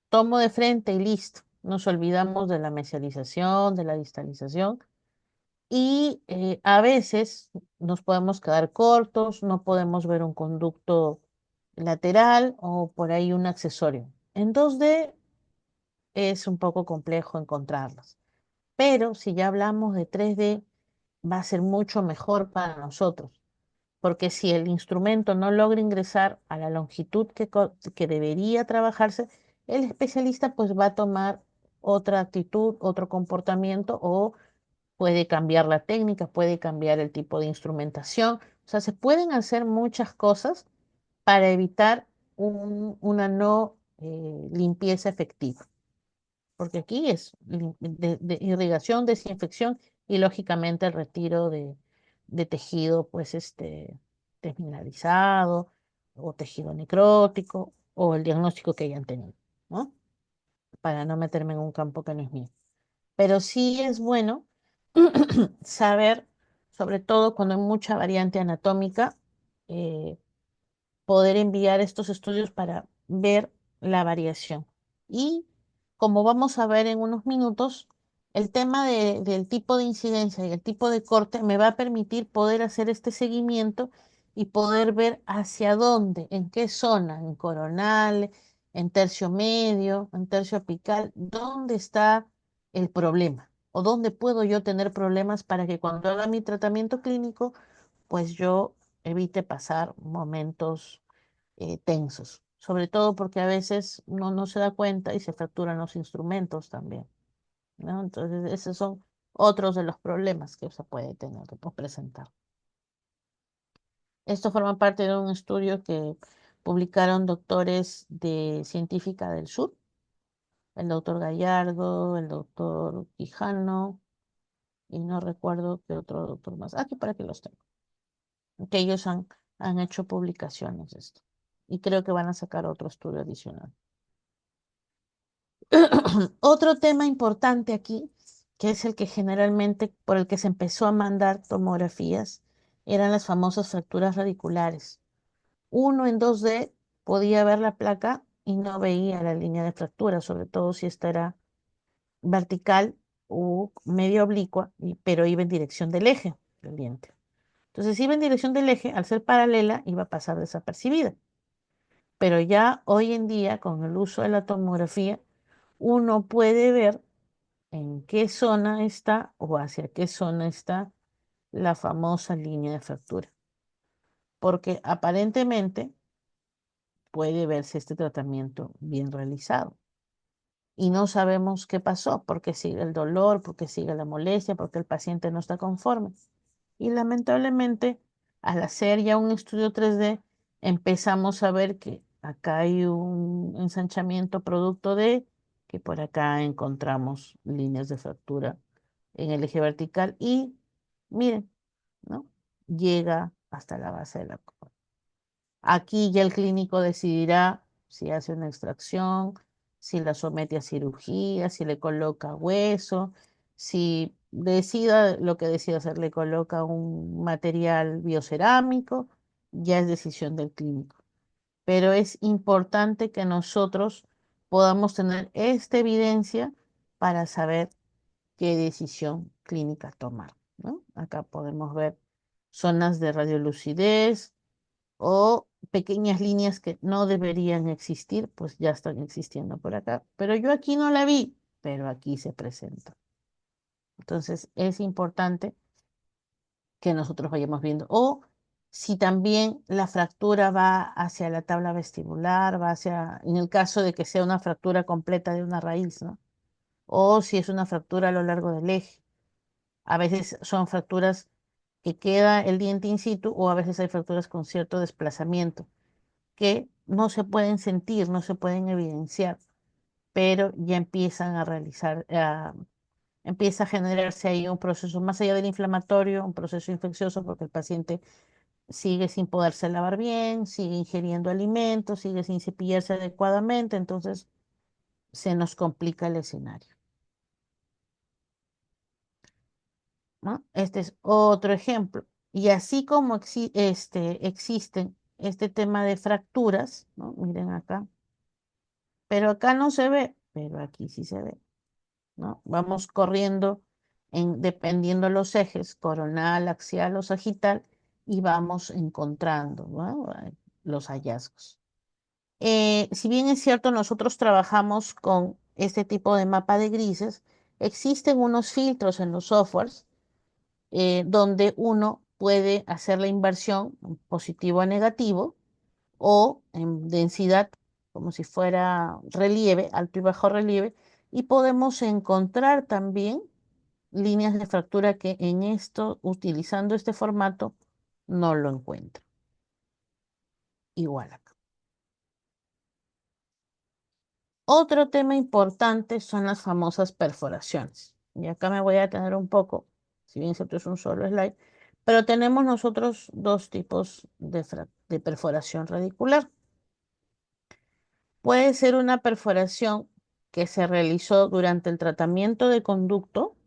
tomo de frente y listo. Nos olvidamos de la mesialización, de la distalización y a veces nos podemos quedar cortos, no podemos ver un conducto lateral o por ahí un accesorio. En 2D es un poco complejo encontrarlos, pero si ya hablamos de 3D va a ser mucho mejor para nosotros, porque si el instrumento no logra ingresar a la longitud que debería trabajarse, el especialista pues va a tomar otra actitud, otro comportamiento o puede cambiar la técnica, puede cambiar el tipo de instrumentación. O sea, se pueden hacer muchas cosas para evitar una no limpieza efectiva, porque aquí es de irrigación, desinfección y lógicamente el retiro de tejido, pues desmineralizado o tejido necrótico o el diagnóstico que hayan tenido, ¿no? Para no meterme en un campo que no es mío. Pero sí es bueno saber, sobre todo cuando hay mucha variante anatómica, eh, poder enviar estos estudios para ver la variación. Y como vamos a ver en unos minutos, el tema del tipo de incidencia y el tipo de corte me va a permitir poder hacer este seguimiento y poder ver hacia dónde, en qué zona, en coronal, en tercio medio, en tercio apical, dónde está el problema o dónde puedo yo tener problemas para que cuando haga mi tratamiento clínico, pues yo evite pasar momentos tensos, sobre todo porque a veces uno no se da cuenta y se fracturan los instrumentos también, ¿no? Entonces, esos son otros de los problemas que se puede tener, que puede presentar. Esto forma parte de un estudio que publicaron doctores de Científica del Sur, el doctor Gallardo, el doctor Quijano, y no recuerdo qué otro doctor más. Aquí para que los tengo. Que ellos han hecho publicaciones de esto. Y creo que van a sacar otro estudio adicional. Otro tema importante aquí, que es el que generalmente por el que se empezó a mandar tomografías, eran las famosas fracturas radiculares. Uno en 2D podía ver la placa y no veía la línea de fractura, sobre todo si esta era vertical o medio oblicua, pero iba en dirección del eje del diente. Entonces, si iba en dirección del eje, al ser paralela, iba a pasar desapercibida. Pero ya hoy en día, con el uso de la tomografía, uno puede ver en qué zona está o hacia qué zona está la famosa línea de fractura. Porque aparentemente puede verse este tratamiento bien realizado. Y no sabemos qué pasó, porque sigue el dolor, porque sigue la molestia, porque el paciente no está conforme. Y lamentablemente, al hacer ya un estudio 3D, empezamos a ver que acá hay un ensanchamiento producto de que por acá encontramos líneas de fractura en el eje vertical y miren, ¿no? Llega hasta la base de la columna. Aquí ya el clínico decidirá si hace una extracción, si la somete a cirugía, si le coloca hueso, si decida lo que decida hacer, le coloca un material biocerámico, ya es decisión del clínico. pero es importante que nosotros podamos tener esta evidencia para saber qué decisión clínica tomar, ¿no? Acá podemos ver zonas de radiolucidez o pequeñas líneas que no deberían existir, pues ya están existiendo por acá. Pero yo aquí no la vi, pero aquí se presenta. Entonces es importante que nosotros vayamos viendo. O si también la fractura va hacia la tabla vestibular, va hacia, en el caso de que sea una fractura completa de una raíz, ¿no? O si es una fractura a lo largo del eje. A veces son fracturas que queda el diente in situ o a veces hay fracturas con cierto desplazamiento que no se pueden sentir, no se pueden evidenciar, pero ya empiezan a realizar, empieza a generarse ahí un proceso más allá del inflamatorio, un proceso infeccioso porque el paciente sigue sin poderse lavar bien, sigue ingiriendo alimentos, sigue sin cepillarse adecuadamente, entonces se nos complica el escenario, ¿no? Este es otro ejemplo. Y así como existen este tema de fracturas, ¿no? Miren acá, pero acá no se ve, pero aquí sí se ve, ¿no? Vamos corriendo dependiendo los ejes, coronal, axial o sagital, y vamos encontrando, ¿no? Los hallazgos. Si bien es cierto, nosotros trabajamos con este tipo de mapa de grises, existen unos filtros en los softwares donde uno puede hacer la inversión positivo a negativo o en densidad, como si fuera relieve, alto y bajo relieve, y podemos encontrar también líneas de fractura que en esto, utilizando este formato, no lo encuentro. Igual acá. Otro tema importante son las famosas perforaciones. Y acá me voy a detener un poco, si bien esto es un solo slide, pero tenemos nosotros dos tipos de perforación radicular. Puede ser una perforación que se realizó durante el tratamiento de conducto,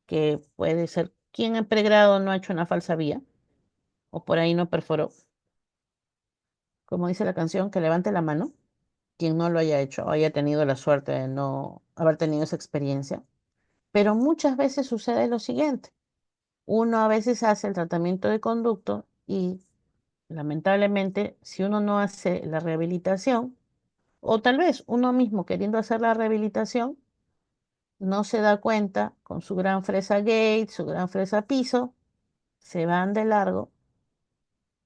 que puede ser quien en pregrado no ha hecho una falsa vía, o por ahí no perforó. Como dice la canción, que levante la mano, quien no lo haya hecho o haya tenido la suerte de no haber tenido esa experiencia. Pero muchas veces sucede lo siguiente. Uno a veces hace el tratamiento de conducto y lamentablemente si uno no hace la rehabilitación, o tal vez uno mismo queriendo hacer la rehabilitación, no se da cuenta con su gran fresa gate, su gran fresa piso, se van de largo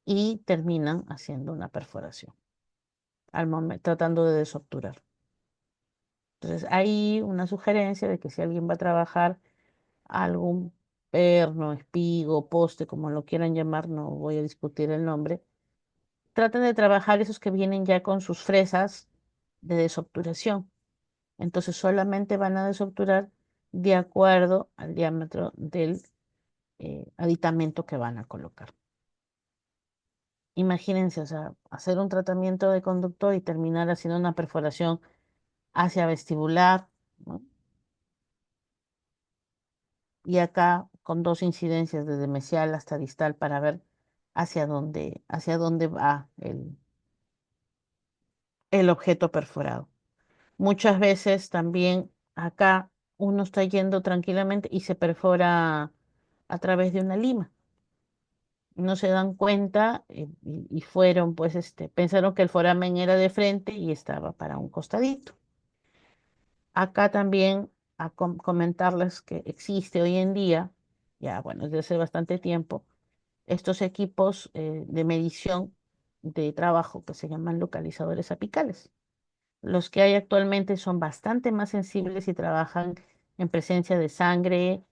y terminan haciendo una perforación al momento, tratando de desobturar. Entonces, hay una sugerencia de que si alguien va a trabajar algún perno, espigo, poste, como lo quieran llamar, no voy a discutir el nombre, traten de trabajar esos que vienen ya con sus fresas de desobturación. Entonces, solamente van a desobturar de acuerdo al diámetro del aditamento que van a colocar. Imagínense, o sea, hacer un tratamiento de conducto y terminar haciendo una perforación hacia vestibular, ¿no? Y acá con dos incidencias desde mesial hasta distal para ver hacia dónde va el objeto perforado. Muchas veces también acá uno está yendo tranquilamente y se perfora a través de una lima. No se dan cuenta y fueron, pues, pensaron que el foramen era de frente y estaba para un costadito. Acá también comentarles que existe hoy en día, ya bueno, desde hace bastante tiempo, estos equipos de medición de trabajo que se llaman localizadores apicales. Los que hay actualmente son bastante más sensibles y trabajan en presencia de sangre,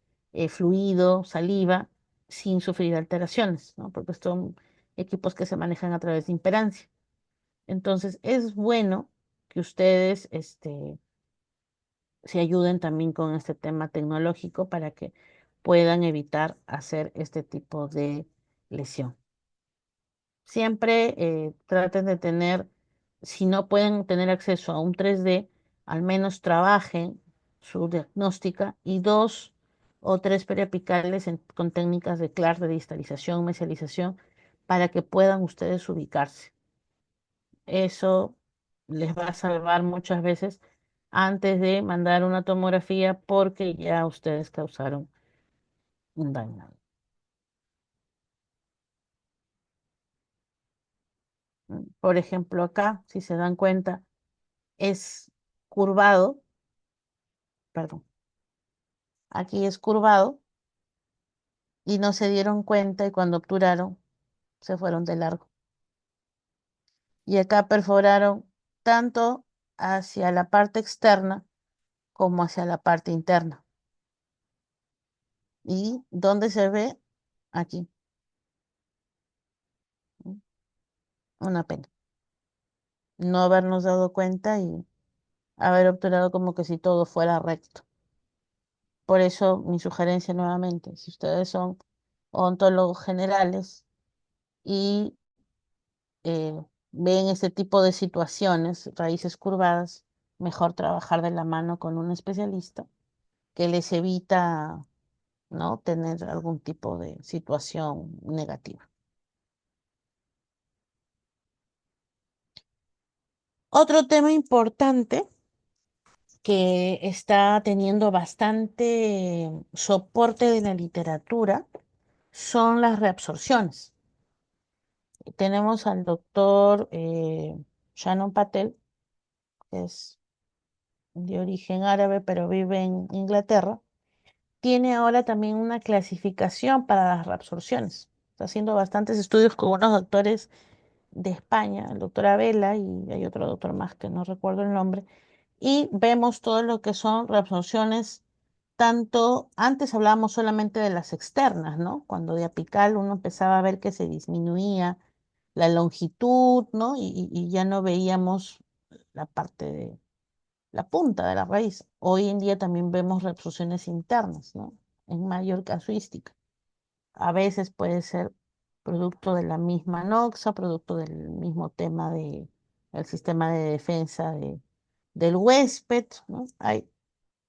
fluido, saliva, sin sufrir alteraciones, ¿no? Porque son equipos que se manejan a través de imperancia. Entonces, es bueno que ustedes se ayuden también con este tema tecnológico para que puedan evitar hacer este tipo de lesión. Siempre traten de tener, si no pueden tener acceso a un 3D, al menos trabajen su diagnóstica y dos o tres periapicales con técnicas de CLAR, de distalización, mesialización, para que puedan ustedes ubicarse. Eso les va a salvar muchas veces antes de mandar una tomografía porque ya ustedes causaron un daño. Por ejemplo, acá, si se dan cuenta, es curvado, perdón, aquí es curvado y no se dieron cuenta y cuando obturaron se fueron de largo. Y acá perforaron tanto hacia la parte externa como hacia la parte interna. ¿Y dónde se ve? Aquí. ¿No? Una pena. No habernos dado cuenta y haber obturado como que si todo fuera recto. Por eso mi sugerencia nuevamente, si ustedes son odontólogos generales y eh, ven este tipo de situaciones, raíces curvadas, mejor trabajar de la mano con un especialista que les evita, ¿no?, tener algún tipo de situación negativa. Otro tema importante que está teniendo bastante soporte de la literatura son las reabsorciones. Tenemos al doctor Shannon Patel, que es de origen árabe, pero vive en Inglaterra. Tiene ahora también una clasificación para las reabsorciones. Está haciendo bastantes estudios con unos doctores de España, el doctor Abela y hay otro doctor más que no recuerdo el nombre, y vemos todo lo que son reabsorciones, tanto antes hablábamos solamente de las externas, ¿no? Cuando de apical uno empezaba a ver que se disminuía la longitud, ¿no? Y ya no veíamos la parte de la punta de la raíz. Hoy en día también vemos reabsorciones internas, ¿no? En mayor casuística. A veces puede ser producto de la misma noxa, producto del mismo tema del sistema de defensa del huésped, ¿no? Hay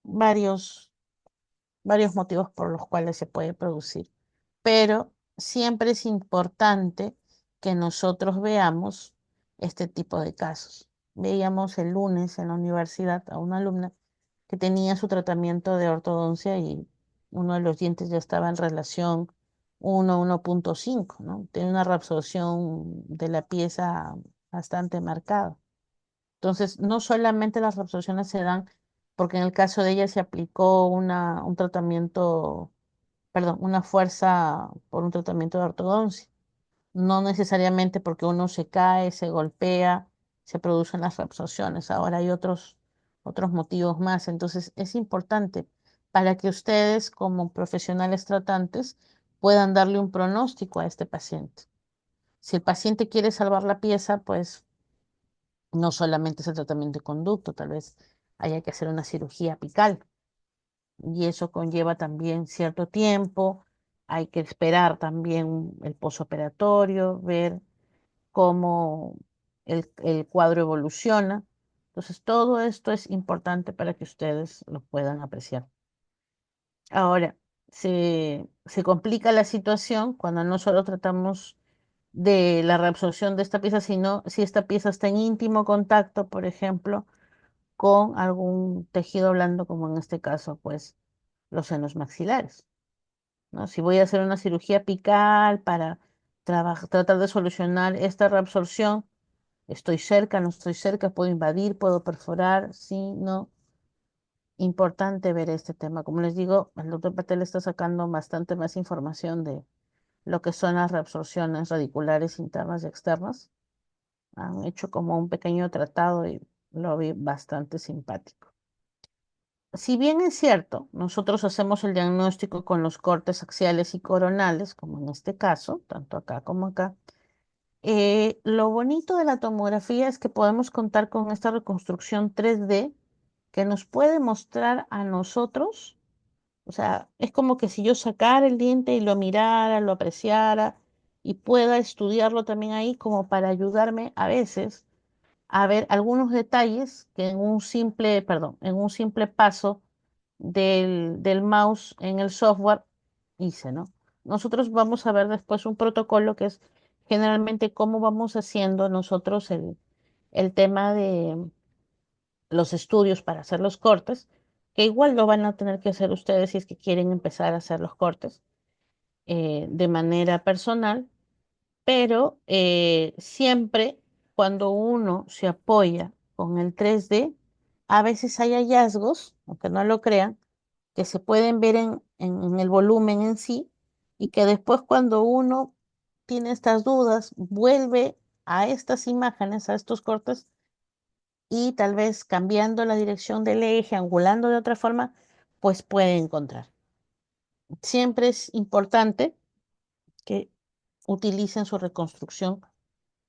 varios, varios motivos por los cuales se puede producir, pero siempre es importante que nosotros veamos este tipo de casos. Veíamos el lunes en la universidad a una alumna que tenía su tratamiento de ortodoncia y uno de los dientes ya estaba en relación 1,5, ¿no? Tiene una reabsorción de la pieza bastante marcada. Entonces, no solamente las reabsorciones se dan porque en el caso de ella se aplicó un tratamiento, perdón, una fuerza por un tratamiento de ortodoncia. No necesariamente porque uno se cae, se golpea, se producen las reabsorciones. Ahora hay otros motivos más. Entonces, es importante para que ustedes como profesionales tratantes puedan darle un pronóstico a este paciente. Si el paciente quiere salvar la pieza, pues no solamente es el tratamiento de conducto, tal vez haya que hacer una cirugía apical y eso conlleva también cierto tiempo. Hay que esperar también el posoperatorio, ver cómo el cuadro evoluciona. Entonces, todo esto es importante para que ustedes lo puedan apreciar. Ahora, se complica la situación cuando no solo tratamos de la reabsorción de esta pieza, sino si esta pieza está en íntimo contacto, por ejemplo, con algún tejido blando, como en este caso, pues los senos maxilares, ¿no? Si voy a hacer una cirugía apical para tratar de solucionar esta reabsorción, estoy cerca, no estoy cerca, puedo invadir, puedo perforar, sí, no. Importante ver este tema. Como les digo, el doctor Patel está sacando bastante más información de lo que son las reabsorciones radiculares internas y externas. Han hecho como un pequeño tratado y lo vi bastante simpático. Si bien es cierto, nosotros hacemos el diagnóstico con los cortes axiales y coronales, como en este caso, tanto acá como acá, lo bonito de la tomografía es que podemos contar con esta reconstrucción 3D que nos puede mostrar a nosotros, o sea, es como que si yo sacara el diente y lo mirara, lo apreciara y pueda estudiarlo también ahí como para ayudarme a veces a ver algunos detalles que en un simple, perdón, en un simple paso del mouse en el software hice, ¿no? Nosotros vamos a ver después un protocolo que es generalmente cómo vamos haciendo nosotros el tema de los estudios para hacer los cortes, que igual lo van a tener que hacer ustedes si es que quieren empezar a hacer los cortes de manera personal, pero siempre cuando uno se apoya con el 3D, a veces hay hallazgos, aunque no lo crean, que se pueden ver en el volumen en sí y que después cuando uno tiene estas dudas, vuelve a estas imágenes, a estos cortes y tal vez cambiando la dirección del eje, angulando de otra forma, pues puede encontrar. Siempre es importante que utilicen su reconstrucción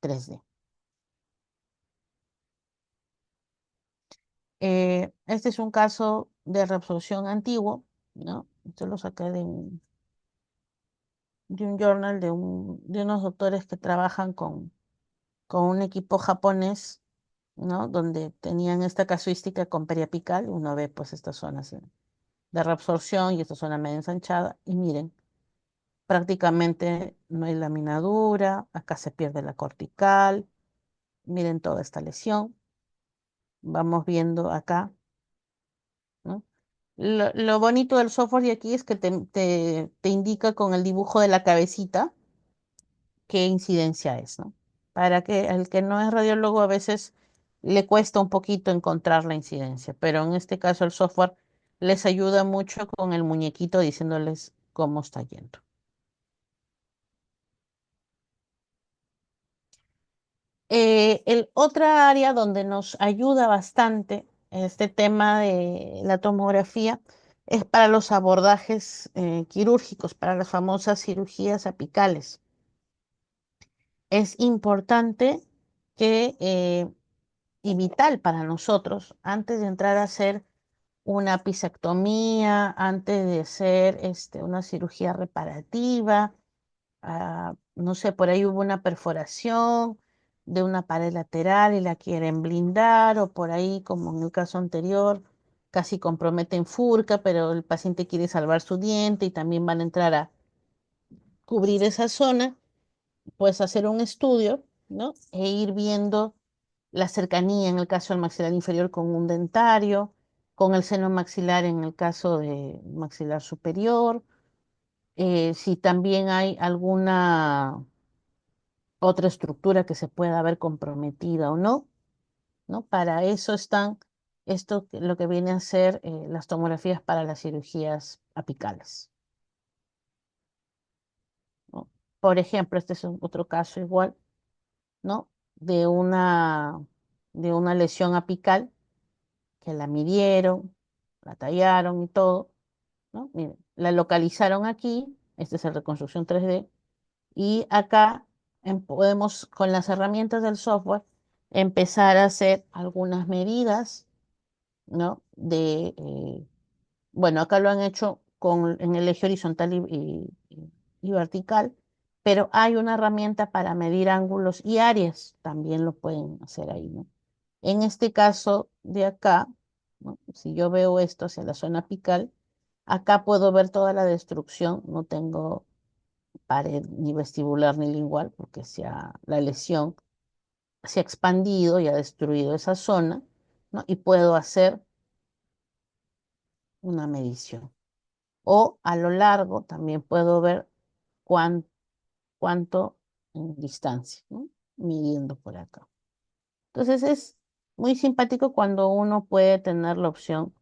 3D. Este es un caso de reabsorción antiguo, ¿no? Esto lo saqué de un journal de unos doctores que trabajan con un equipo japonés, ¿no? Donde tenían esta casuística con periapical. Uno ve pues estas zonas de reabsorción y esta zona medio ensanchada. Y miren, prácticamente no hay laminadura, acá se pierde la cortical. Miren toda esta lesión. Vamos viendo acá, ¿no? Lo bonito del software de aquí es que te indica con el dibujo de la cabecita qué incidencia es, ¿no? Para que el que no es radiólogo a veces le cuesta un poquito encontrar la incidencia, pero en este caso el software les ayuda mucho con el muñequito diciéndoles cómo está yendo. El otra área donde nos ayuda bastante este tema de la tomografía es para los abordajes quirúrgicos, para las famosas cirugías apicales. Es importante que, y vital para nosotros, antes de entrar a hacer una apicectomía, antes de hacer una cirugía reparativa, no sé, por ahí hubo una perforación de una pared lateral y la quieren blindar, o por ahí, como en el caso anterior, casi comprometen furca, pero el paciente quiere salvar su diente y también van a entrar a cubrir esa zona, pues hacer un estudio, ¿no? E ir viendo la cercanía en el caso del maxilar inferior con un dentario, con el seno maxilar en el caso de maxilar superior, si también hay alguna otra estructura que se pueda ver comprometida o no, ¿no? Para eso están lo que viene a ser las tomografías para las cirugías apicales, ¿no? Por ejemplo, este es otro caso igual, ¿no? De una lesión apical que la midieron, la tallaron y todo, ¿no? Miren, la localizaron aquí, esta es la reconstrucción 3D, y acá podemos, con las herramientas del software, empezar a hacer algunas medidas, ¿no? Bueno, acá lo han hecho en el eje horizontal y vertical, pero hay una herramienta para medir ángulos y áreas, también lo pueden hacer ahí, ¿no? En este caso de acá, ¿no? Si yo veo esto hacia la zona apical, acá puedo ver toda la destrucción, no tengo pared ni vestibular ni lingual, porque la lesión se ha expandido y ha destruido esa zona, ¿no? Y puedo hacer una medición. O a lo largo también puedo ver cuánto en distancia, ¿no? Midiendo por acá. Entonces es muy simpático cuando uno puede tener la opción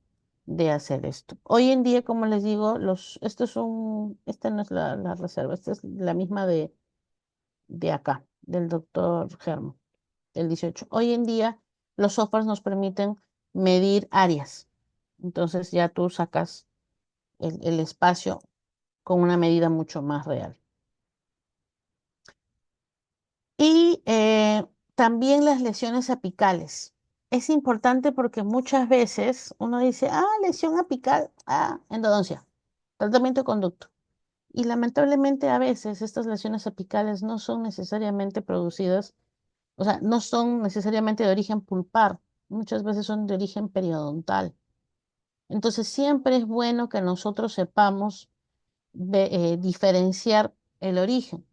de hacer esto. Hoy en día, como les digo, esta no es la reserva, esta es la misma de acá, del doctor Germo, del 18. Hoy en día los softwares nos permiten medir áreas. Entonces ya tú sacas el espacio con una medida mucho más real. Y también las lesiones apicales. Es importante porque muchas veces uno dice, lesión apical, endodoncia, tratamiento de conducto. Y lamentablemente a veces estas lesiones apicales no son necesariamente producidas, o sea, no son necesariamente de origen pulpar, muchas veces son de origen periodontal. Entonces siempre es bueno que nosotros sepamos diferenciar el origen,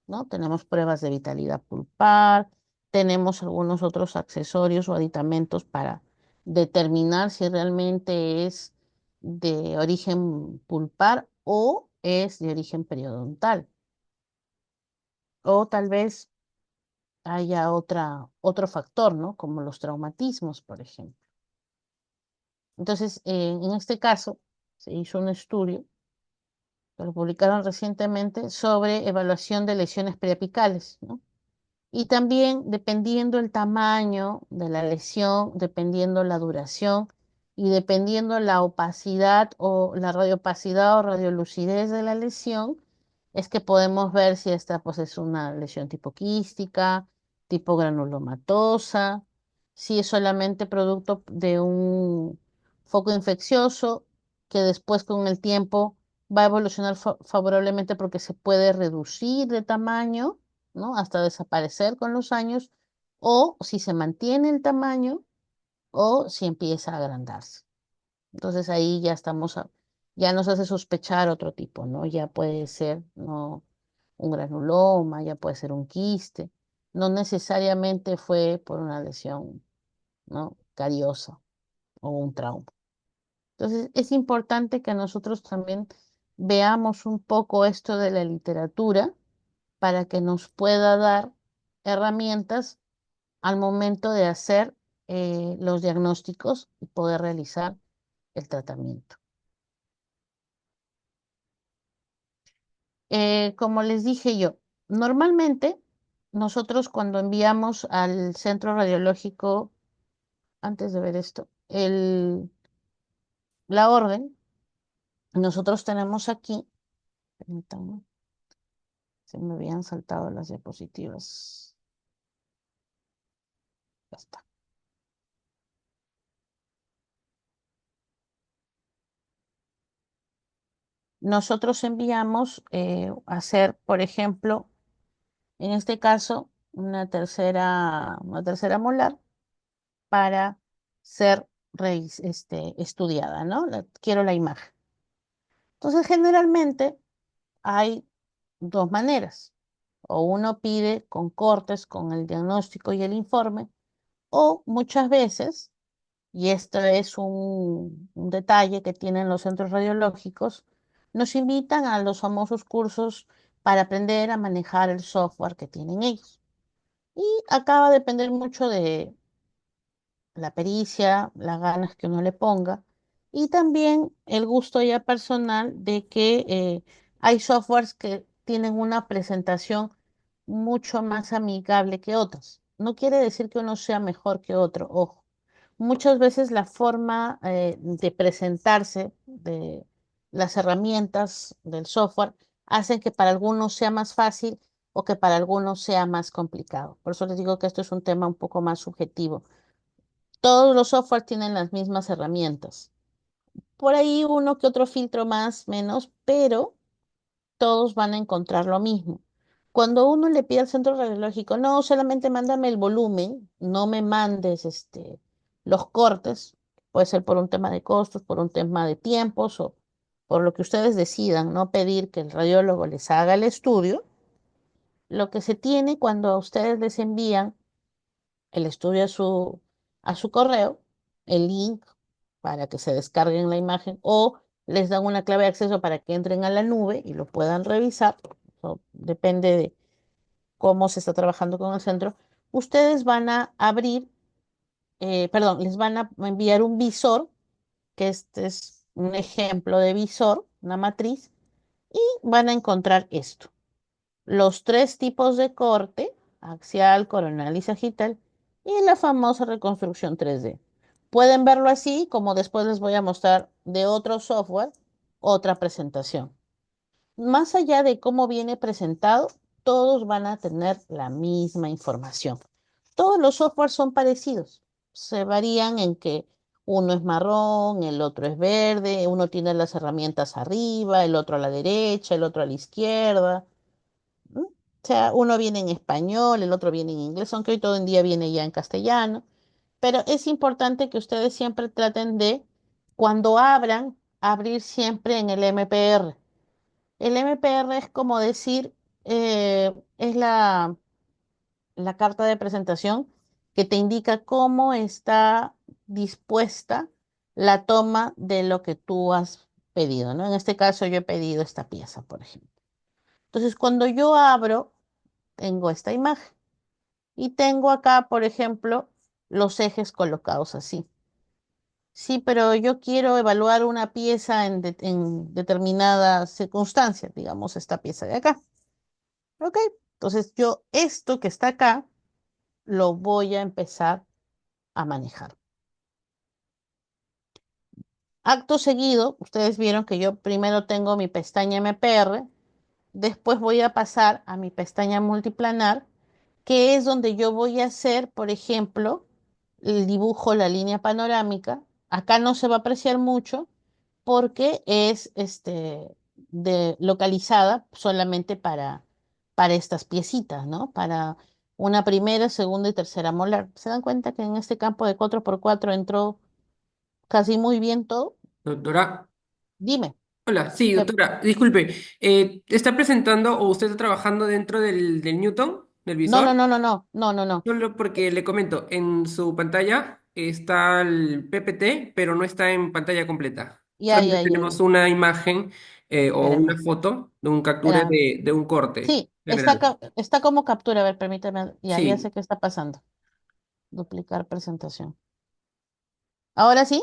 ¿no? Tenemos pruebas de vitalidad pulpar, tenemos algunos otros accesorios o aditamentos para determinar si realmente es de origen pulpar o es de origen periodontal. O tal vez haya otro factor, ¿no? Como los traumatismos, por ejemplo. Entonces, en este caso, se hizo un estudio, que lo publicaron recientemente, sobre evaluación de lesiones preapicales, ¿no? Y también dependiendo el tamaño de la lesión, dependiendo la duración y dependiendo la opacidad o la radiopacidad o radiolucidez de la lesión, es que podemos ver si esta pues, es una lesión tipo quística, tipo granulomatosa, si es solamente producto de un foco infeccioso que después con el tiempo va a evolucionar favorablemente porque se puede reducir de tamaño, ¿no? Hasta desaparecer con los años, o si se mantiene el tamaño o si empieza a agrandarse. Entonces ahí ya ya nos hace sospechar otro tipo, ¿no? Ya puede ser, ¿no? Un granuloma, ya puede ser un quiste, no necesariamente fue por una lesión, ¿no? Cariosa o un trauma. Entonces es importante que nosotros también veamos un poco esto de la literatura para que nos pueda dar herramientas al momento de hacer los diagnósticos y poder realizar el tratamiento. Como les dije yo, normalmente nosotros cuando enviamos al centro radiológico, antes de ver esto, la orden, nosotros tenemos aquí, permítanme, se me habían saltado las diapositivas. Ya está. Nosotros enviamos a hacer, por ejemplo, en este caso, una tercera molar para ser estudiada, ¿no? Quiero la imagen. Entonces, generalmente hay dos maneras. O uno pide con cortes, con el diagnóstico y el informe, o muchas veces, y esto es un detalle que tienen los centros radiológicos, nos invitan a los famosos cursos para aprender a manejar el software que tienen ellos. Y acá va a depender mucho de la pericia, las ganas que uno le ponga y también el gusto ya personal de que hay softwares que tienen una presentación mucho más amigable que otros. No quiere decir que uno sea mejor que otro, ojo. Muchas veces la forma de presentarse de las herramientas del software hacen que para algunos sea más fácil o que para algunos sea más complicado. Por eso les digo que esto es un tema un poco más subjetivo. Todos los software tienen las mismas herramientas. Por ahí uno que otro filtro más, menos, pero todos van a encontrar lo mismo. Cuando uno le pide al centro radiológico, no, solamente mándame el volumen, no me mandes los cortes, puede ser por un tema de costos, por un tema de tiempos o por lo que ustedes decidan, no pedir que el radiólogo les haga el estudio. Lo que se tiene cuando a ustedes les envían el estudio a su correo, el link para que se descarguen la imagen o les dan una clave de acceso para que entren a la nube y lo puedan revisar. Eso depende de cómo se está trabajando con el centro. Ustedes van a abrir, perdón, les van a enviar un visor, que este es un ejemplo de visor, una matriz, y van a encontrar esto los tres tipos de corte, axial, coronal y sagital, y la famosa reconstrucción 3D. Pueden verlo así, como después les voy a mostrar de otro software, otra presentación. Más allá de cómo viene presentado, todos van a tener la misma información. Todos los softwares son parecidos. Se varían en que uno es marrón, el otro es verde, uno tiene las herramientas arriba, el otro a la derecha, el otro a la izquierda. ¿No? O sea, uno viene en español, el otro viene en inglés, aunque hoy todo el día viene ya en castellano. Pero es importante que ustedes siempre traten de, cuando abran, abrir siempre en el MPR. El MPR es como decir, es la carta de presentación que te indica cómo está dispuesta la toma de lo que tú has pedido, ¿no? En este caso yo he pedido esta pieza, por ejemplo. Entonces, cuando yo abro, tengo esta imagen y tengo acá, por ejemplo, los ejes colocados así. Sí, pero yo quiero evaluar una pieza en determinadas circunstancias, digamos esta pieza de acá. ¿Ok? Entonces yo esto que está acá lo voy a empezar a manejar. Acto seguido, ustedes vieron que yo primero tengo mi pestaña MPR, después voy a pasar a mi pestaña multiplanar, que es donde yo voy a hacer, por ejemplo, el dibujo, la línea panorámica. Acá no se va a apreciar mucho porque es localizada solamente para estas piecitas, ¿no? Para una primera, segunda y tercera molar. ¿Se dan cuenta que en este campo de 4x4 entró casi muy bien todo?
Doctora,
Dime.
hola, sí,
Eh,
doctora, disculpe, ¿está presentando o usted está trabajando dentro del Newton, del
no, no,
visor?
no, no, no, no, no, no.
Solo porque le comento, en su pantalla está el PPT, pero no está en pantalla completa.
Ya,
Solamente
ya, ya,
tenemos
ya.
una imagen o una
Espérame,
foto de un capture
espérame.
de un corte
Sí, está,
general.
está como captura. A ver, permíteme. Ya sé
Sí,
qué está pasando. Duplicar presentación. ¿Ahora sí?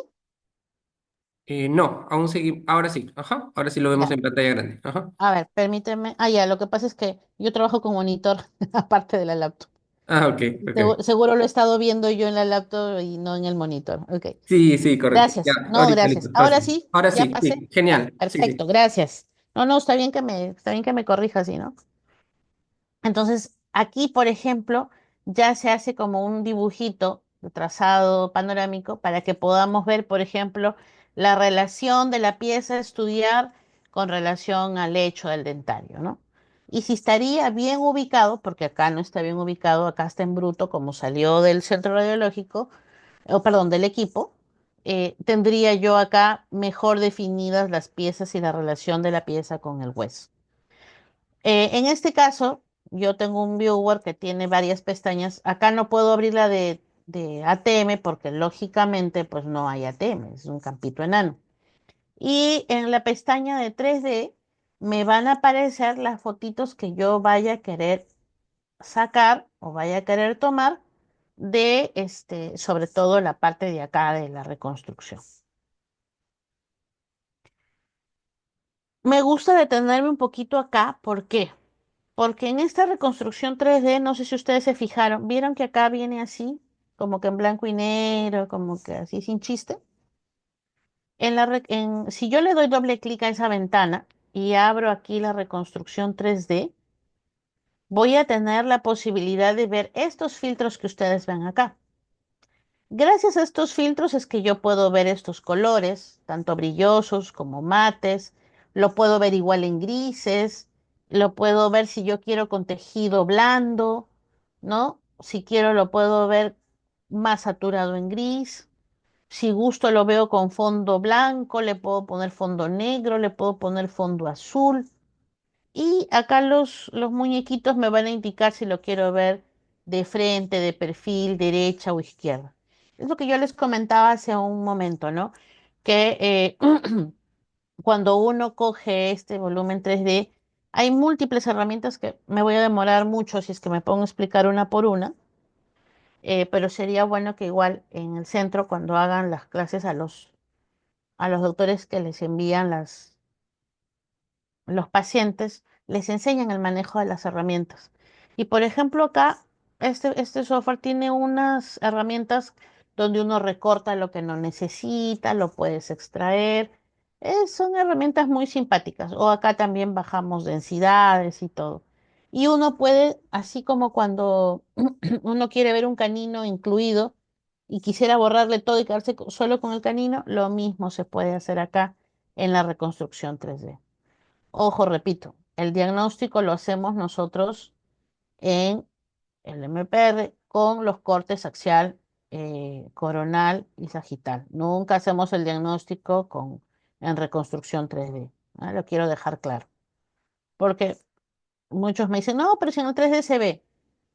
no, aún seguimos, ahora sí, ajá, ahora sí lo vemos
Ya.
en pantalla grande, ajá.
A ver, permíteme. Ah, ya, lo que pasa es que yo trabajo con monitor aparte de la laptop.
Ah, ok, ok.
Seguro lo he estado viendo yo en la laptop y no en el monitor. Ok.
Sí, sí, correcto. Ya,
Gracias. No,
ahorita,
gracias.
listo, ahora
Ahora
sí.
sí,
Ahora
ya
sí,
pasé.
sí,
Ya,
genial. Sí,
perfecto.
sí.
Gracias. No, no, está bien que me corrijas, ¿sí, no? Entonces, aquí, por ejemplo, ya se hace como un dibujito de trazado panorámico para que podamos ver, por ejemplo, la relación de la pieza a estudiar con relación al hecho del dentario, ¿no? Y si estaría bien ubicado, porque acá no está bien ubicado, acá está en bruto, como salió del centro radiológico, o perdón, del equipo, tendría yo acá mejor definidas las piezas y la relación de la pieza con el hueso. En este caso, yo tengo un viewer que tiene varias pestañas. Acá no puedo abrir la de ATM porque lógicamente pues no hay ATM, es un campito enano. Y en la pestaña de 3D me van a aparecer las fotitos que yo vaya a querer sacar o vaya a querer tomar de sobre todo la parte de acá de la reconstrucción. Me gusta detenerme un poquito acá, ¿por qué? Porque en esta reconstrucción 3D, no sé si ustedes se fijaron, vieron que acá viene así, como que en blanco y negro, como que así sin chiste. Si yo le doy doble clic a esa ventana y abro aquí la reconstrucción 3D, voy a tener la posibilidad de ver estos filtros que ustedes ven acá. Gracias a estos filtros es que yo puedo ver estos colores, tanto brillosos como mates, lo puedo ver igual en grises, lo puedo ver si yo quiero con tejido blando, ¿no? Si quiero lo puedo ver más saturado en gris. Si gusto lo veo con fondo blanco, le puedo poner fondo negro, le puedo poner fondo azul. Y acá los muñequitos me van a indicar si lo quiero ver de frente, de perfil, derecha o izquierda. Es lo que yo les comentaba hace un momento, ¿no? Que cuando uno coge este volumen 3D, hay múltiples herramientas que me voy a demorar mucho si es que me pongo a explicar una por una, pero sería bueno que igual en el centro, cuando hagan las clases a los doctores que les envían los pacientes les enseñan el manejo de las herramientas. Y por ejemplo, acá, este software tiene unas herramientas donde uno recorta lo que no necesita, lo puedes extraer. Son herramientas muy simpáticas. O acá también bajamos densidades y todo. Y uno puede, así como cuando uno quiere ver un canino incluido y quisiera borrarle todo y quedarse solo con el canino, lo mismo se puede hacer acá en la reconstrucción 3D. Ojo, repito, el diagnóstico lo hacemos nosotros en el MPR con los cortes axial, coronal y sagital. Nunca hacemos el diagnóstico en reconstrucción 3D. ¿Ah? Lo quiero dejar claro. Porque muchos me dicen, no, pero si en el 3D se ve.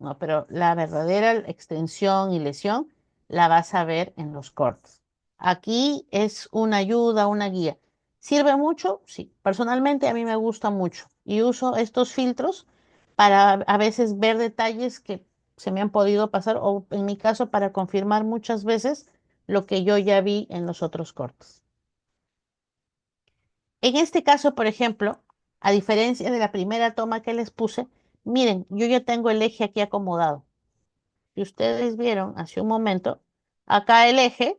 No, pero la verdadera extensión y lesión la vas a ver en los cortes. Aquí es una ayuda, una guía. ¿Sirve mucho? Sí. Personalmente a mí me gusta mucho y uso estos filtros para a veces ver detalles que se me han podido pasar o en mi caso para confirmar muchas veces lo que yo ya vi en los otros cortes. En este caso, por ejemplo, a diferencia de la primera toma que les puse, miren, yo ya tengo el eje aquí acomodado. Si ustedes vieron hace un momento, acá el eje,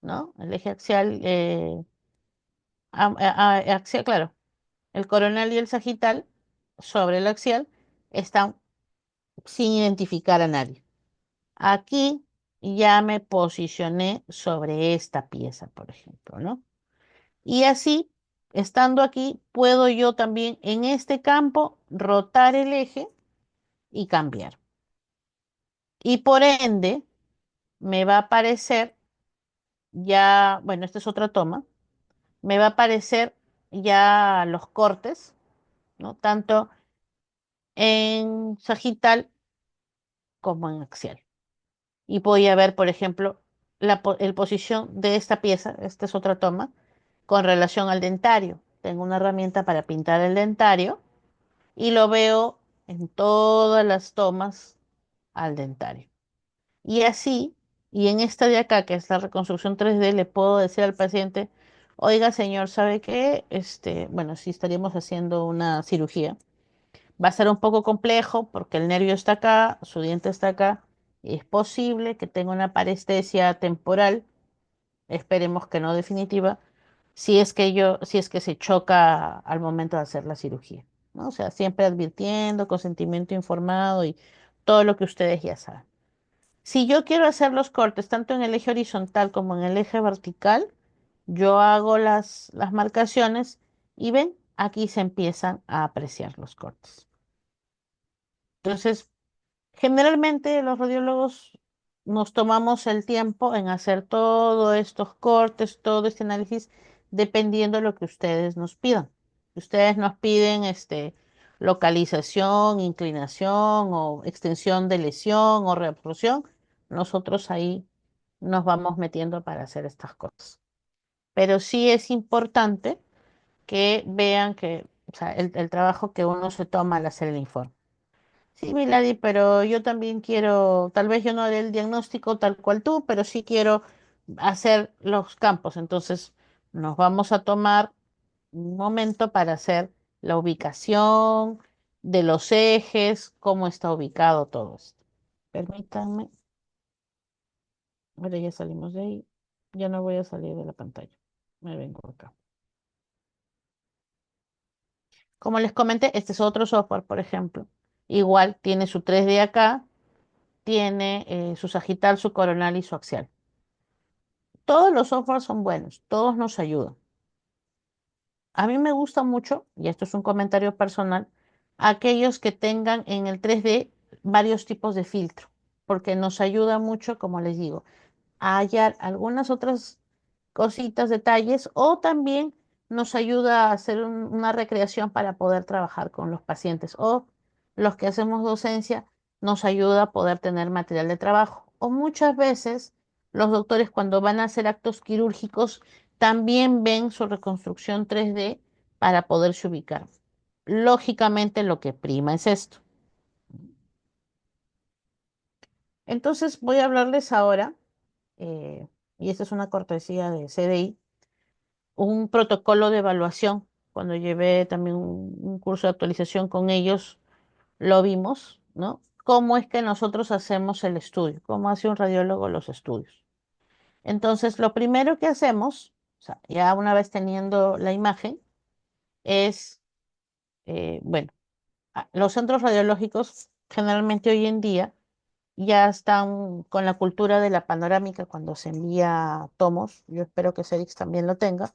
¿no? El eje axial, axial, claro, el coronal y el sagital sobre el axial están sin identificar a nadie. Aquí ya me posicioné sobre esta pieza, por ejemplo, ¿no? Y así, estando aquí, puedo yo también en este campo rotar el eje y cambiar. Y por ende, me va a aparecer ya, bueno, esta es otra toma, me va a aparecer ya los cortes, ¿no? Tanto en sagital como en axial. Y voy a ver, por ejemplo, el posición de esta pieza, esta es otra toma, con relación al dentario. Tengo una herramienta para pintar el dentario y lo veo en todas las tomas al dentario. Y así, y en esta de acá, que es la reconstrucción 3D, le puedo decir al paciente, oiga, señor, ¿sabe qué? Bueno, si estaríamos haciendo una cirugía. Va a ser un poco complejo porque el nervio está acá, su diente está acá. Es posible que tenga una parestesia temporal, esperemos que no definitiva, si es que se choca al momento de hacer la cirugía, ¿no? O sea, siempre advirtiendo, consentimiento informado y todo lo que ustedes ya saben. Si yo quiero hacer los cortes tanto en el eje horizontal como en el eje vertical, yo hago las marcaciones y ven, aquí se empiezan a apreciar los cortes. Entonces, generalmente los radiólogos nos tomamos el tiempo en hacer todos estos cortes, todo este análisis, dependiendo de lo que ustedes nos pidan. Si ustedes nos piden localización, inclinación o extensión de lesión o reabsorción, nosotros ahí nos vamos metiendo para hacer estas cosas. Pero sí es importante que vean que, o sea, el trabajo que uno se toma al hacer el informe. Sí, Milady, pero yo también quiero, tal vez yo no haré el diagnóstico tal cual tú, pero sí quiero hacer los campos. Entonces, nos vamos a tomar un momento para hacer la ubicación de los ejes, cómo está ubicado todo esto. Permítanme, ahora ya salimos de ahí, ya no voy a salir de la pantalla. Me vengo acá. Como les comenté, este es otro software, por ejemplo. Igual tiene su 3D acá, tiene su sagital, su coronal y su axial. Todos los softwares son buenos, todos nos ayudan. A mí me gusta mucho, y esto es un comentario personal, aquellos que tengan en el 3D varios tipos de filtro, porque nos ayuda mucho, como les digo, a hallar algunas otras cositas, detalles, o también nos ayuda a hacer una recreación para poder trabajar con los pacientes, o los que hacemos docencia, nos ayuda a poder tener material de trabajo. O muchas veces los doctores cuando van a hacer actos quirúrgicos también ven su reconstrucción 3D para poderse ubicar. Lógicamente lo que prima es esto. Entonces voy a hablarles ahora, eh, y esta es una cortesía de CDI, un protocolo de evaluación. Cuando llevé también un curso de actualización con ellos, lo vimos, ¿no? ¿Cómo es que nosotros hacemos el estudio? ¿Cómo hace un radiólogo los estudios? Entonces, lo primero que hacemos, o sea, ya una vez teniendo la imagen, es, bueno, los centros radiológicos generalmente hoy en día ya están con la cultura de la panorámica cuando se envía tomos. Yo espero que CEDIX también lo tenga.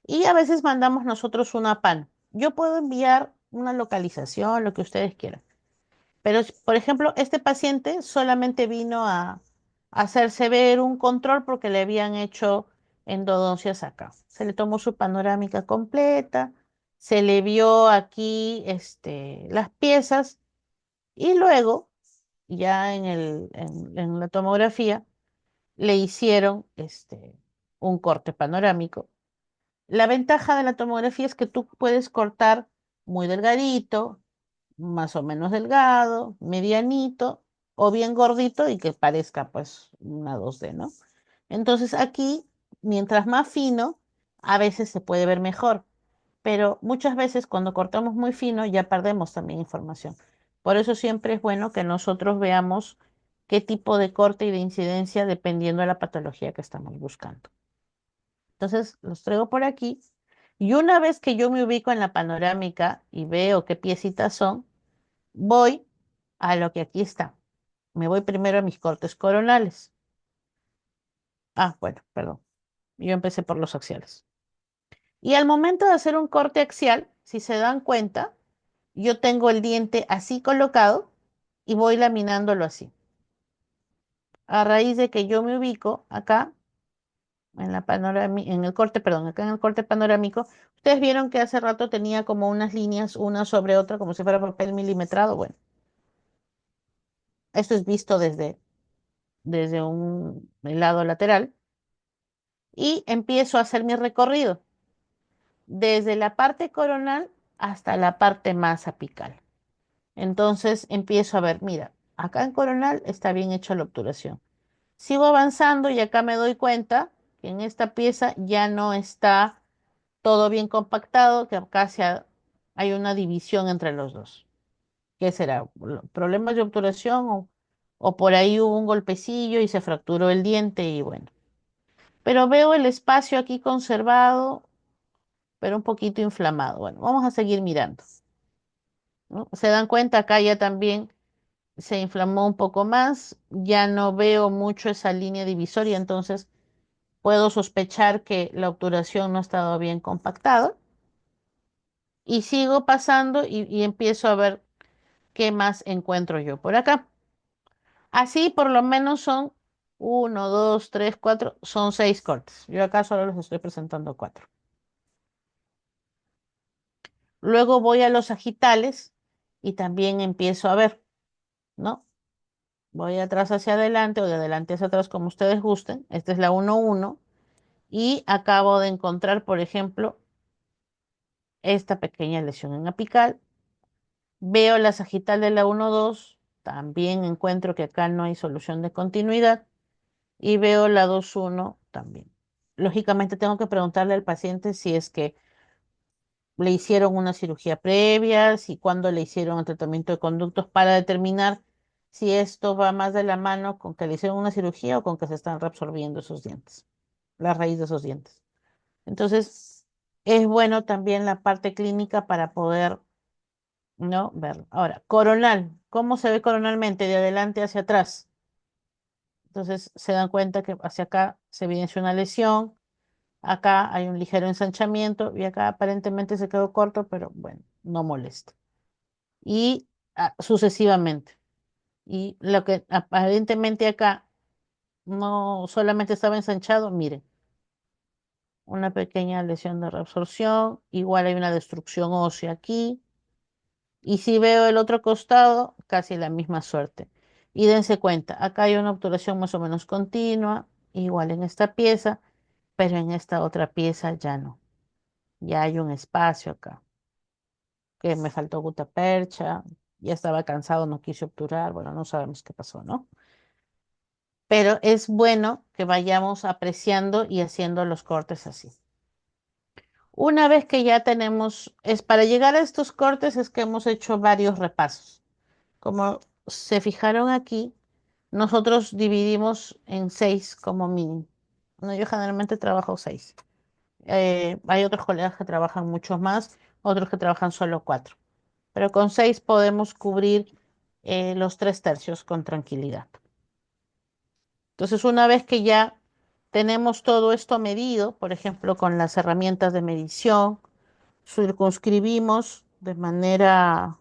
Y a veces mandamos nosotros una PAN. Yo puedo enviar una localización, lo que ustedes quieran. Pero, por ejemplo, este paciente solamente vino a hacerse ver un control porque le habían hecho endodoncias acá. Se le tomó su panorámica completa, se le vio aquí las piezas y luego ya en la tomografía le hicieron un corte panorámico. La ventaja de la tomografía es que tú puedes cortar muy delgadito, más o menos delgado, medianito o bien gordito y que parezca pues una 2D, ¿no? Entonces aquí, mientras más fino, a veces se puede ver mejor, pero muchas veces cuando cortamos muy fino ya perdemos también información. Por eso siempre es bueno que nosotros veamos qué tipo de corte y de incidencia dependiendo de la patología que estamos buscando. Entonces los traigo por aquí y una vez que yo me ubico en la panorámica y veo qué piecitas son, voy a lo que aquí está. Me voy primero a mis cortes coronales. Ah, bueno, perdón. Yo empecé por los axiales. Y al momento de hacer un corte axial, si se dan cuenta, yo tengo el diente así colocado y voy laminándolo así. A raíz de que yo me ubico acá en el corte, perdón, acá en el corte panorámico, ustedes vieron que hace rato tenía como unas líneas una sobre otra, como si fuera papel milimetrado. Bueno, esto es visto desde un lado lateral y empiezo a hacer mi recorrido desde la parte coronal hasta la parte más apical. Entonces empiezo a ver, mira, acá en coronal está bien hecha la obturación. Sigo avanzando y acá me doy cuenta que en esta pieza ya no está todo bien compactado, que acá hay una división entre los dos. ¿Qué será? ¿Problemas de obturación o por ahí hubo un golpecillo y se fracturó el diente y bueno? Pero veo el espacio aquí conservado, pero un poquito inflamado. Bueno, vamos a seguir mirando, ¿no? Se dan cuenta, acá ya también se inflamó un poco más, ya no veo mucho esa línea divisoria, entonces puedo sospechar que la obturación no ha estado bien compactada y sigo pasando y empiezo a ver qué más encuentro yo por acá. Así por lo menos son uno, dos, tres, cuatro, son 6 cortes. Yo acá solo les estoy presentando cuatro. Luego voy a los sagitales y también empiezo a ver, ¿no? Voy de atrás hacia adelante o de adelante hacia atrás, como ustedes gusten. Esta es la 1-1 y acabo de encontrar, por ejemplo, esta pequeña lesión en apical. Veo la sagital de la 1-2, también encuentro que acá no hay solución de continuidad y veo la 2-1 también. Lógicamente tengo que preguntarle al paciente si es que le hicieron una cirugía previa, si cuándo le hicieron el tratamiento de conductos para determinar si esto va más de la mano con que le hicieron una cirugía o con que se están reabsorbiendo esos dientes, la raíz de esos dientes. Entonces, es bueno también la parte clínica para poder, ¿no? Verlo. Ahora, coronal, ¿cómo se ve coronalmente? De adelante hacia atrás. Entonces, se dan cuenta que hacia acá se evidencia una lesión, acá hay un ligero ensanchamiento y acá aparentemente se quedó corto, pero bueno, no molesta. Y sucesivamente. Y lo que aparentemente acá no solamente estaba ensanchado, miren, una pequeña lesión de reabsorción, igual hay una destrucción ósea aquí. Y si veo el otro costado, casi la misma suerte. Y dense cuenta, acá hay una obturación más o menos continua, igual en esta pieza, pero en esta otra pieza ya no. Ya hay un espacio acá, que me faltó gutapercha, ya estaba cansado, no quise obturar, bueno, no sabemos qué pasó, ¿no? Pero es bueno que vayamos apreciando y haciendo los cortes así. Una vez que ya tenemos, es para llegar a estos cortes es que hemos hecho varios repasos. Como se fijaron aquí, nosotros dividimos en 6 como mínimo. No, yo generalmente trabajo 6. Hay otros colegas que trabajan muchos más, otros que trabajan solo 4. Pero con 6 podemos cubrir los 3 tercios con tranquilidad. Entonces, una vez que ya tenemos todo esto medido, por ejemplo, con las herramientas de medición, circunscribimos de manera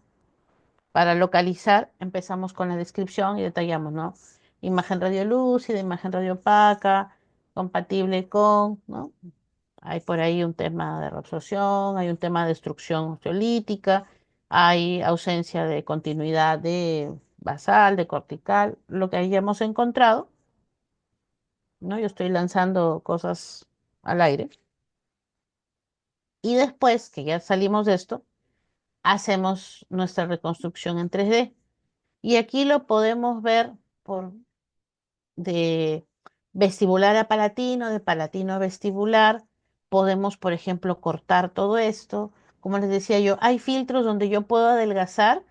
para localizar, empezamos con la descripción y detallamos, ¿no? Imagen radiolúcida, imagen radiopaca, compatible con, ¿no? Hay por ahí un tema de reabsorción, hay un tema de destrucción osteolítica, hay ausencia de continuidad basal, de cortical, lo que hayamos encontrado, ¿no? Yo estoy lanzando cosas al aire. Y después que ya salimos de esto, hacemos nuestra reconstrucción en 3D. Y aquí lo podemos ver por de vestibular a palatino, de palatino a vestibular. Podemos, por ejemplo, cortar todo esto. Como les decía yo, hay filtros donde yo puedo adelgazar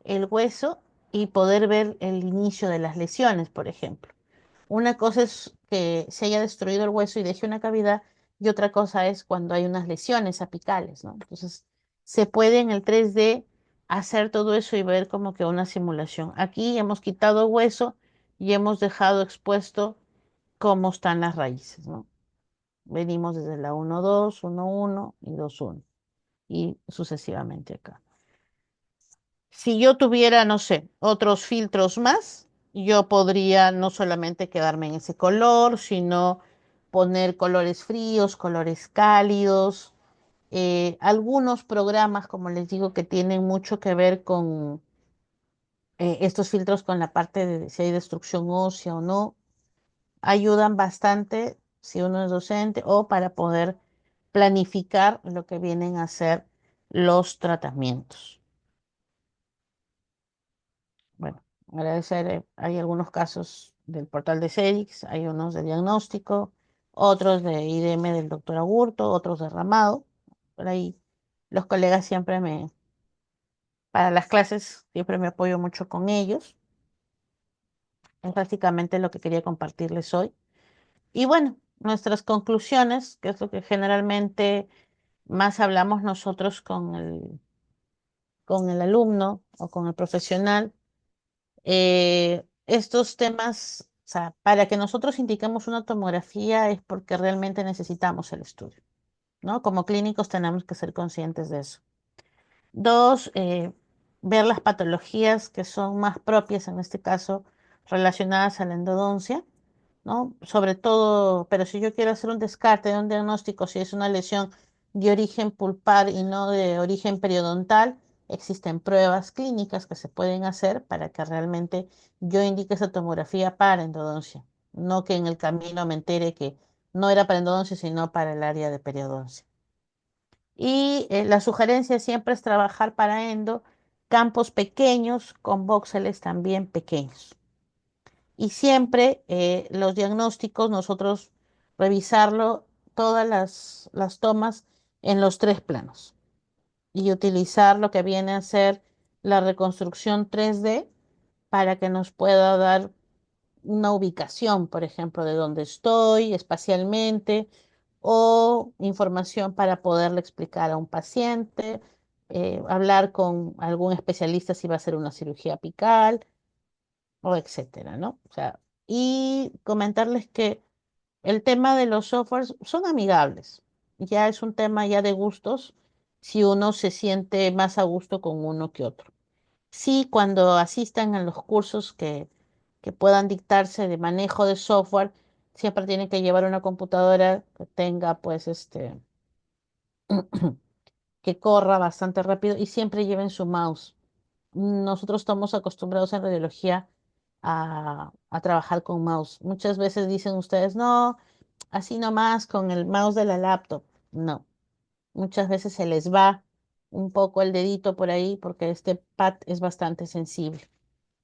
el hueso y poder ver el inicio de las lesiones, por ejemplo. Una cosa es que se haya destruido el hueso y deje una cavidad, y otra cosa es cuando hay unas lesiones apicales, ¿no? Entonces, se puede en el 3D hacer todo eso y ver como que una simulación. Aquí hemos quitado hueso y hemos dejado expuesto cómo están las raíces, ¿no? Venimos desde la 1,2, 1,1 y 2,1 y sucesivamente acá. Si yo tuviera, no sé, otros filtros más, yo podría no solamente quedarme en ese color, sino poner colores fríos, colores cálidos, algunos programas, como les digo, que tienen mucho que ver con estos filtros con la parte de si hay destrucción ósea o no, ayudan bastante si uno es docente o para poder planificar lo que vienen a ser los tratamientos. Bueno, agradecer, hay algunos casos del portal de CEDIX, hay unos de diagnóstico, otros de IDM del doctor Aburto, otros de Ramado. Por ahí los colegas para las clases, siempre me apoyo mucho con ellos. Es básicamente lo que quería compartirles hoy. Y bueno, nuestras conclusiones, que es lo que generalmente más hablamos nosotros con el alumno o con el profesional. Estos temas, o sea, para que nosotros indiquemos una tomografía es porque realmente necesitamos el estudio, ¿no? Como clínicos tenemos que ser conscientes de eso. Dos, ver las patologías que son más propias, en este caso, relacionadas a la endodoncia, ¿no? Sobre todo, pero si yo quiero hacer un descarte de un diagnóstico, si es una lesión de origen pulpar y no de origen periodontal, existen pruebas clínicas que se pueden hacer para que realmente yo indique esa tomografía para endodoncia, no que en el camino me entere que no era para endodoncia, sino para el área de periodoncia. Y la sugerencia siempre es trabajar para endo campos pequeños con voxeles también pequeños. Y siempre los diagnósticos, nosotros revisarlo, todas las tomas en los tres planos y utilizar lo que viene a ser la reconstrucción 3D para que nos pueda dar una ubicación, por ejemplo, de dónde estoy espacialmente o información para poderle explicar a un paciente, hablar con algún especialista si va a hacer una cirugía apical o etcétera, ¿no? O sea, y comentarles que el tema de los softwares son amigables. Ya es un tema ya de gustos, si uno se siente más a gusto con uno que otro. Sí, cuando asistan a los cursos que puedan dictarse de manejo de software, siempre tienen que llevar una computadora que tenga, pues, que corra bastante rápido y siempre lleven su mouse. Nosotros estamos acostumbrados en radiología a trabajar con mouse. Muchas veces dicen ustedes, no, así nomás con el mouse de la laptop. No, muchas veces se les va un poco el dedito por ahí porque este pad es bastante sensible.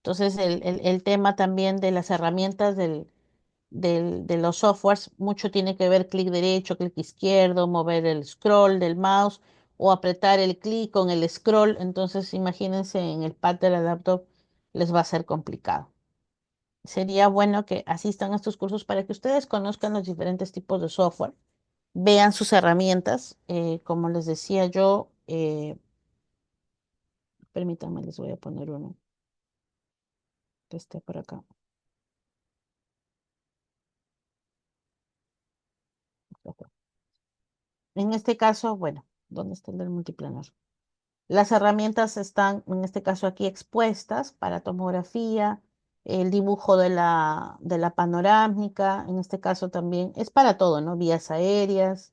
Entonces, el tema también de las herramientas de los softwares, mucho tiene que ver clic derecho, clic izquierdo, mover el scroll del mouse o apretar el clic con el scroll. Entonces, imagínense en el pad de la laptop les va a ser complicado. Sería bueno que asistan a estos cursos para que ustedes conozcan los diferentes tipos de software, vean sus herramientas. Como les decía yo, permítanme, les voy a poner uno que esté por acá. En este caso, bueno, ¿dónde está el del multiplanar? Las herramientas están, en este caso aquí, expuestas para tomografía, el dibujo de la panorámica, en este caso también es para todo, ¿no? Vías aéreas,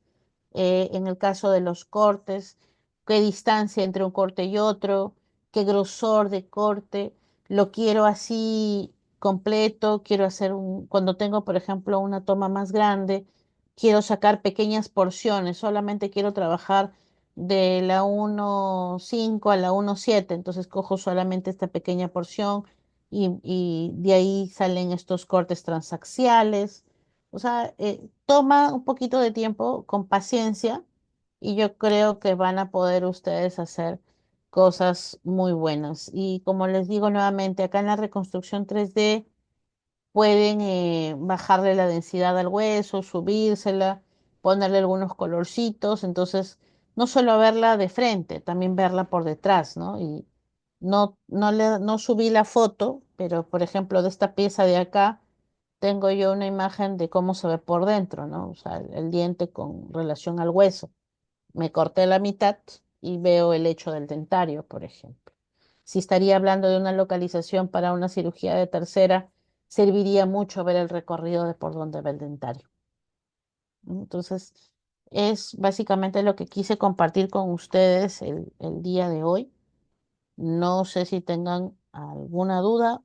en el caso de los cortes, qué distancia entre un corte y otro, qué grosor de corte, lo quiero así completo, quiero hacer cuando tengo, por ejemplo, una toma más grande, quiero sacar pequeñas porciones, solamente quiero trabajar de la 1,5 a la 1,7, entonces cojo solamente esta pequeña porción y de ahí salen estos cortes transaxiales. O sea, toma un poquito de tiempo, con paciencia, y yo creo que van a poder ustedes hacer cosas muy buenas. Y como les digo nuevamente, acá en la reconstrucción 3D pueden bajarle la densidad al hueso, subírsela, ponerle algunos colorcitos, entonces no solo verla de frente, también verla por detrás, ¿no? Y no subí la foto, pero por ejemplo de esta pieza de acá tengo yo una imagen de cómo se ve por dentro, ¿no? O sea, el diente con relación al hueso. Me corté la mitad y veo el hecho del dentario, por ejemplo. Si estaría hablando de una localización para una cirugía de tercera, serviría mucho ver el recorrido de por dónde va el dentario. Entonces, es básicamente lo que quise compartir con ustedes el día de hoy. No sé si tengan alguna duda.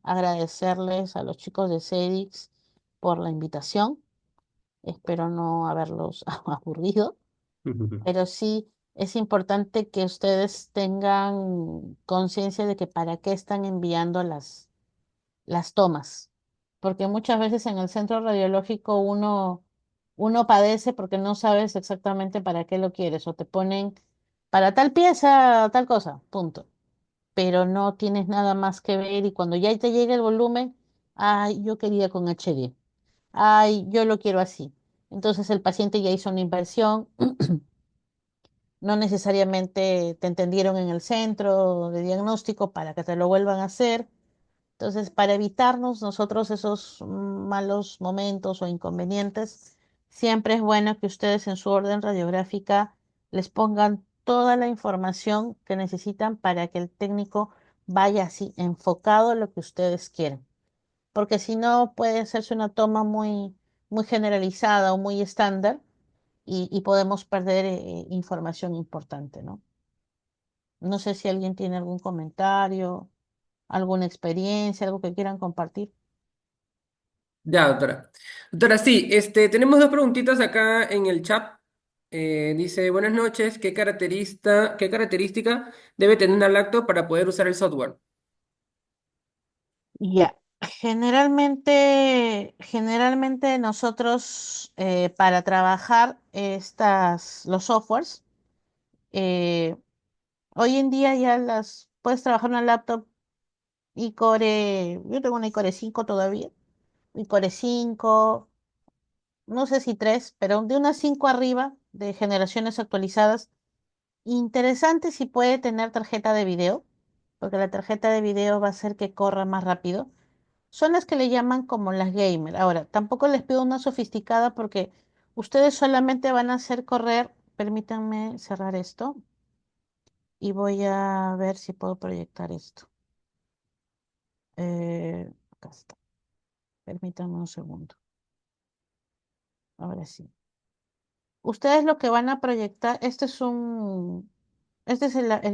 Agradecerles a los chicos de CEDIX por la invitación. Espero no haberlos aburrido, pero sí es importante que ustedes tengan conciencia de que para qué están enviando las tomas, porque muchas veces en el centro radiológico uno padece porque no sabes exactamente para qué lo quieres, o te ponen para tal pieza, tal cosa, punto, pero no tienes nada más que ver y cuando ya te llega el volumen, ay, yo quería con HD, ay, yo lo quiero así. Entonces el paciente ya hizo una inversión, no necesariamente te entendieron en el centro de diagnóstico para que te lo vuelvan a hacer. Entonces, para evitarnos nosotros esos malos momentos o inconvenientes, siempre es bueno que ustedes en su orden radiográfica les pongan toda la información que necesitan para que el técnico vaya así enfocado a lo que ustedes quieren. Porque si no, puede hacerse una toma muy generalizada o muy estándar y podemos perder información importante, ¿no? No sé si alguien tiene algún comentario, alguna experiencia, algo que quieran compartir.
Ya, doctora. Doctora, sí, tenemos dos preguntitas acá en el chat. Dice, buenas noches, qué característica debe tener una lacto para poder usar el software?
Ya, generalmente nosotros para trabajar los softwares, eh, hoy en día ya puedes trabajar en una laptop iCore, yo tengo una iCore 5 todavía, iCore 5, no sé si 3, pero de unas 5 arriba de generaciones actualizadas. Interesante si puede tener tarjeta de video, porque la tarjeta de video va a hacer que corra más rápido. Son las que le llaman como las gamer. Ahora, tampoco les pido una sofisticada porque ustedes solamente van a hacer correr. Permítanme cerrar esto y voy a ver si puedo proyectar esto. Acá está. Permítanme un segundo. Ahora sí. Ustedes lo que van a proyectar, este es el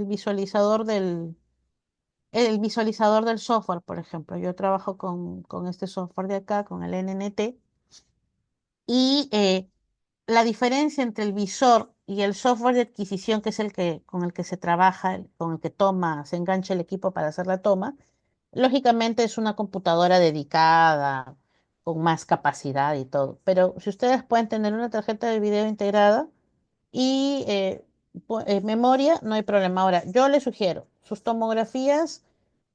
visualizador del software, por ejemplo. Yo trabajo con este software de acá, con el NNT, y la diferencia entre el visor y el software de adquisición, que es con el que se trabaja, con el que se engancha el equipo para hacer la toma, lógicamente es una computadora dedicada, con más capacidad y todo. Pero si ustedes pueden tener una tarjeta de video integrada, y memoria, no hay problema. Ahora, yo les sugiero, sus tomografías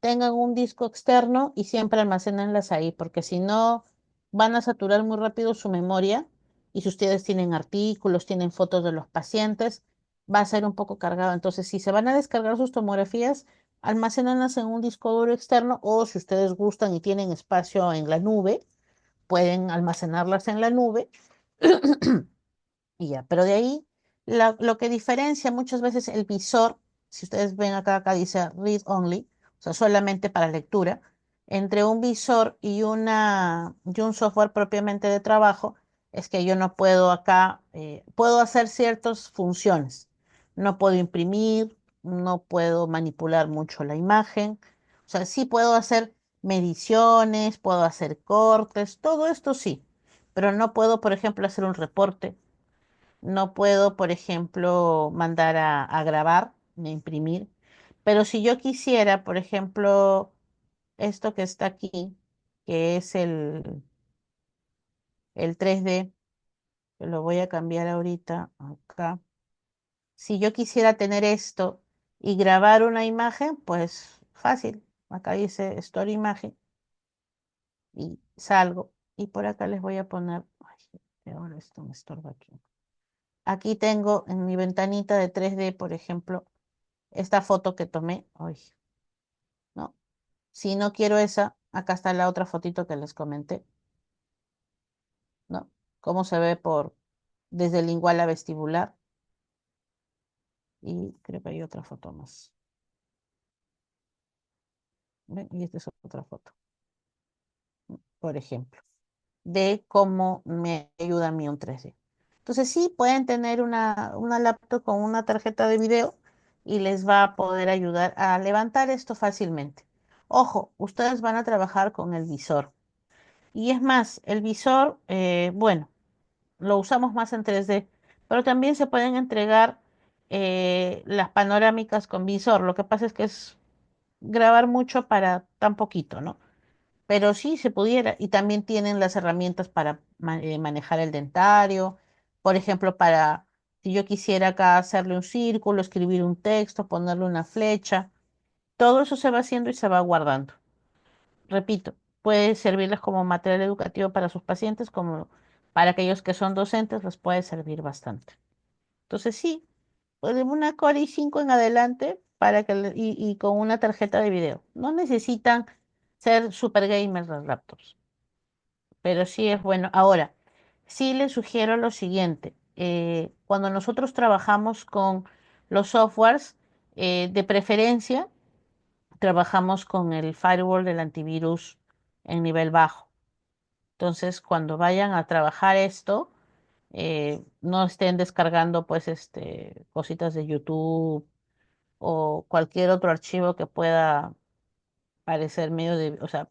tengan un disco externo y siempre almacénenlas ahí, porque si no, van a saturar muy rápido su memoria. Y si ustedes tienen artículos, tienen fotos de los pacientes, va a ser un poco cargado. Entonces, si se van a descargar sus tomografías, almacénenlas en un disco duro externo o si ustedes gustan y tienen espacio en la nube, pueden almacenarlas en la nube y ya, pero de ahí lo que diferencia muchas veces el visor, si ustedes ven acá dice read only, o sea, solamente para lectura, entre un visor y un software propiamente de trabajo, es que yo no puedo acá, puedo hacer ciertas funciones. No puedo imprimir, no puedo manipular mucho la imagen. O sea, sí puedo hacer mediciones, puedo hacer cortes, todo esto sí, pero no puedo, por ejemplo, hacer un reporte, no puedo, por ejemplo, mandar a grabar, a imprimir, pero si yo quisiera, por ejemplo, esto que está aquí, que es el 3D, que lo voy a cambiar ahorita acá. Si yo quisiera tener esto y grabar una imagen, pues fácil. Acá dice Story Imagen y salgo. Y por acá les voy a poner, ay, ahora esto me estorba aquí. Aquí tengo en mi ventanita de 3D, por ejemplo, esta foto que tomé. Ay, no. Si no quiero esa, acá está la otra fotito que les comenté, ¿no? Cómo se ve desde el lingual a vestibular. Y creo que hay otra foto más. ¿Ven? Y esta es otra foto, por ejemplo, de cómo me ayuda a mí un 3D. Entonces sí, pueden tener una laptop con una tarjeta de video y les va a poder ayudar a levantar esto fácilmente. Ojo, ustedes van a trabajar con el visor. Y es más, el visor, bueno, lo usamos más en 3D, pero también se pueden entregar las panorámicas con visor. Lo que pasa es que es grabar mucho para tan poquito, ¿no? Pero sí se pudiera. Y también tienen las herramientas para manejar el dentario. Por ejemplo, para si yo quisiera acá hacerle un círculo, escribir un texto, ponerle una flecha. Todo eso se va haciendo y se va guardando. Repito, puede servirles como material educativo para sus pacientes, como para aquellos que son docentes, les puede servir bastante. Entonces sí, pues de una Core i5 en adelante y con una tarjeta de video. No necesitan ser super gamers las laptops, pero sí es bueno. Ahora, sí les sugiero lo siguiente. Cuando nosotros trabajamos con los softwares, de preferencia, trabajamos con el firewall del antivirus en nivel bajo. Entonces, cuando vayan a trabajar esto, no estén descargando pues cositas de YouTube o cualquier otro archivo que pueda parecer medio de, o sea,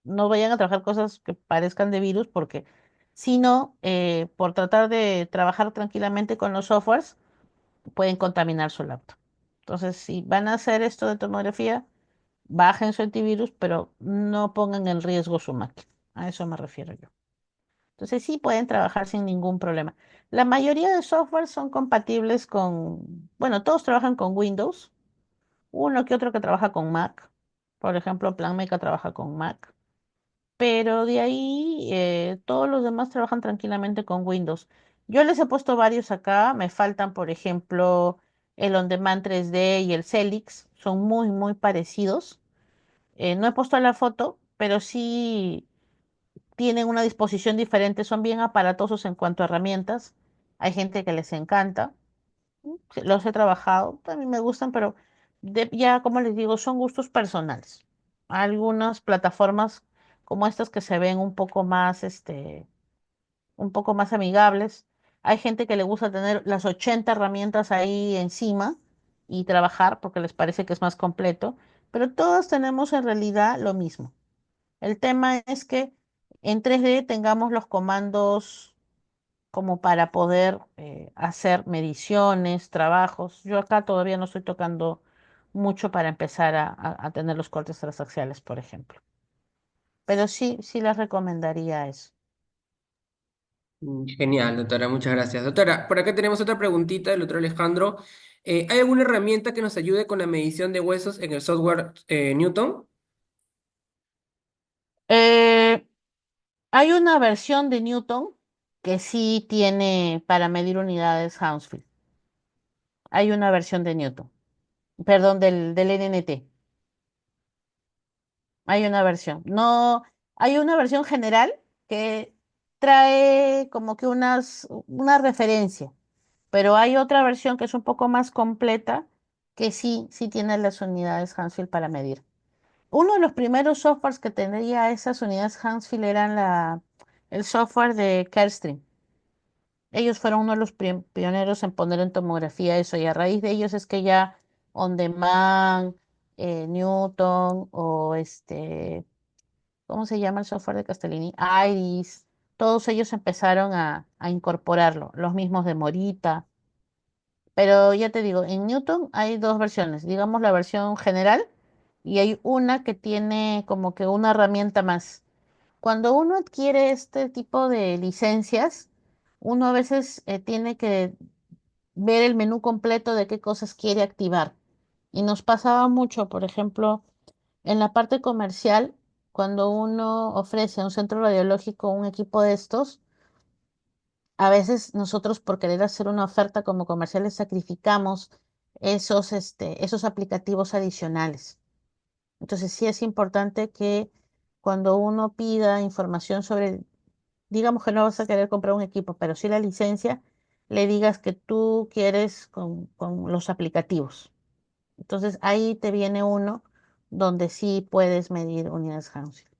no vayan a trabajar cosas que parezcan de virus porque si no, por tratar de trabajar tranquilamente con los softwares, pueden contaminar su laptop. Entonces, si van a hacer esto de tomografía, bajen su antivirus, pero no pongan en riesgo su máquina. A eso me refiero yo. Entonces, sí pueden trabajar sin ningún problema. La mayoría de software son compatibles con, bueno, todos trabajan con Windows, uno que otro que trabaja con Mac. Por ejemplo, PlanMeca trabaja con Mac. Pero de ahí todos los demás trabajan tranquilamente con Windows. Yo les he puesto varios acá. Me faltan, por ejemplo, el On Demand 3D y el Celix. Son muy, muy parecidos. No he puesto la foto, pero sí tienen una disposición diferente. Son bien aparatosos en cuanto a herramientas. Hay gente que les encanta. Sí, los he trabajado, también me gustan, pero ya como les digo, son gustos personales. Algunas plataformas como estas que se ven un poco más amigables. Hay gente que le gusta tener las 80 herramientas ahí encima y trabajar porque les parece que es más completo, pero todas tenemos en realidad lo mismo. El tema es que en 3D tengamos los comandos como para poder hacer mediciones, trabajos. Yo acá todavía no estoy tocando mucho para empezar a tener los cortes transaxiales, por ejemplo. Pero sí, sí les recomendaría eso.
Genial, doctora, muchas gracias. Doctora, por acá tenemos otra preguntita del otro Alejandro. ¿Hay alguna herramienta que nos ayude con la medición de huesos en el software Newton?
Eh, Hay una versión de Newton que sí tiene para medir unidades Hounsfield. Hay una versión de Newton, perdón, del NNT. Hay una versión. No, hay una versión general que trae como que una referencia, pero hay otra versión que es un poco más completa que sí, sí tiene las unidades Hansfield para medir. Uno de los primeros softwares que tenía esas unidades Hansfield eran el software de Carestream. Ellos fueron uno de los pioneros en poner en tomografía eso y a raíz de ellos es que ya On Demand Newton o ¿cómo se llama el software de Castellini? Iris. Todos ellos empezaron a incorporarlo, los mismos de Morita. Pero ya te digo, en Newton hay dos versiones, digamos la versión general y hay una que tiene como que una herramienta más. Cuando uno adquiere este tipo de licencias, uno a veces tiene que ver el menú completo de qué cosas quiere activar. Y nos pasaba mucho, por ejemplo, en la parte comercial, cuando uno ofrece a un centro radiológico un equipo de estos, a veces nosotros por querer hacer una oferta como comerciales sacrificamos esos aplicativos adicionales. Entonces sí es importante que cuando uno pida información sobre, digamos que no vas a querer comprar un equipo, pero sí la licencia, le digas que tú quieres con los aplicativos. Entonces ahí te viene uno donde sí puedes medir unidades Hounsfield.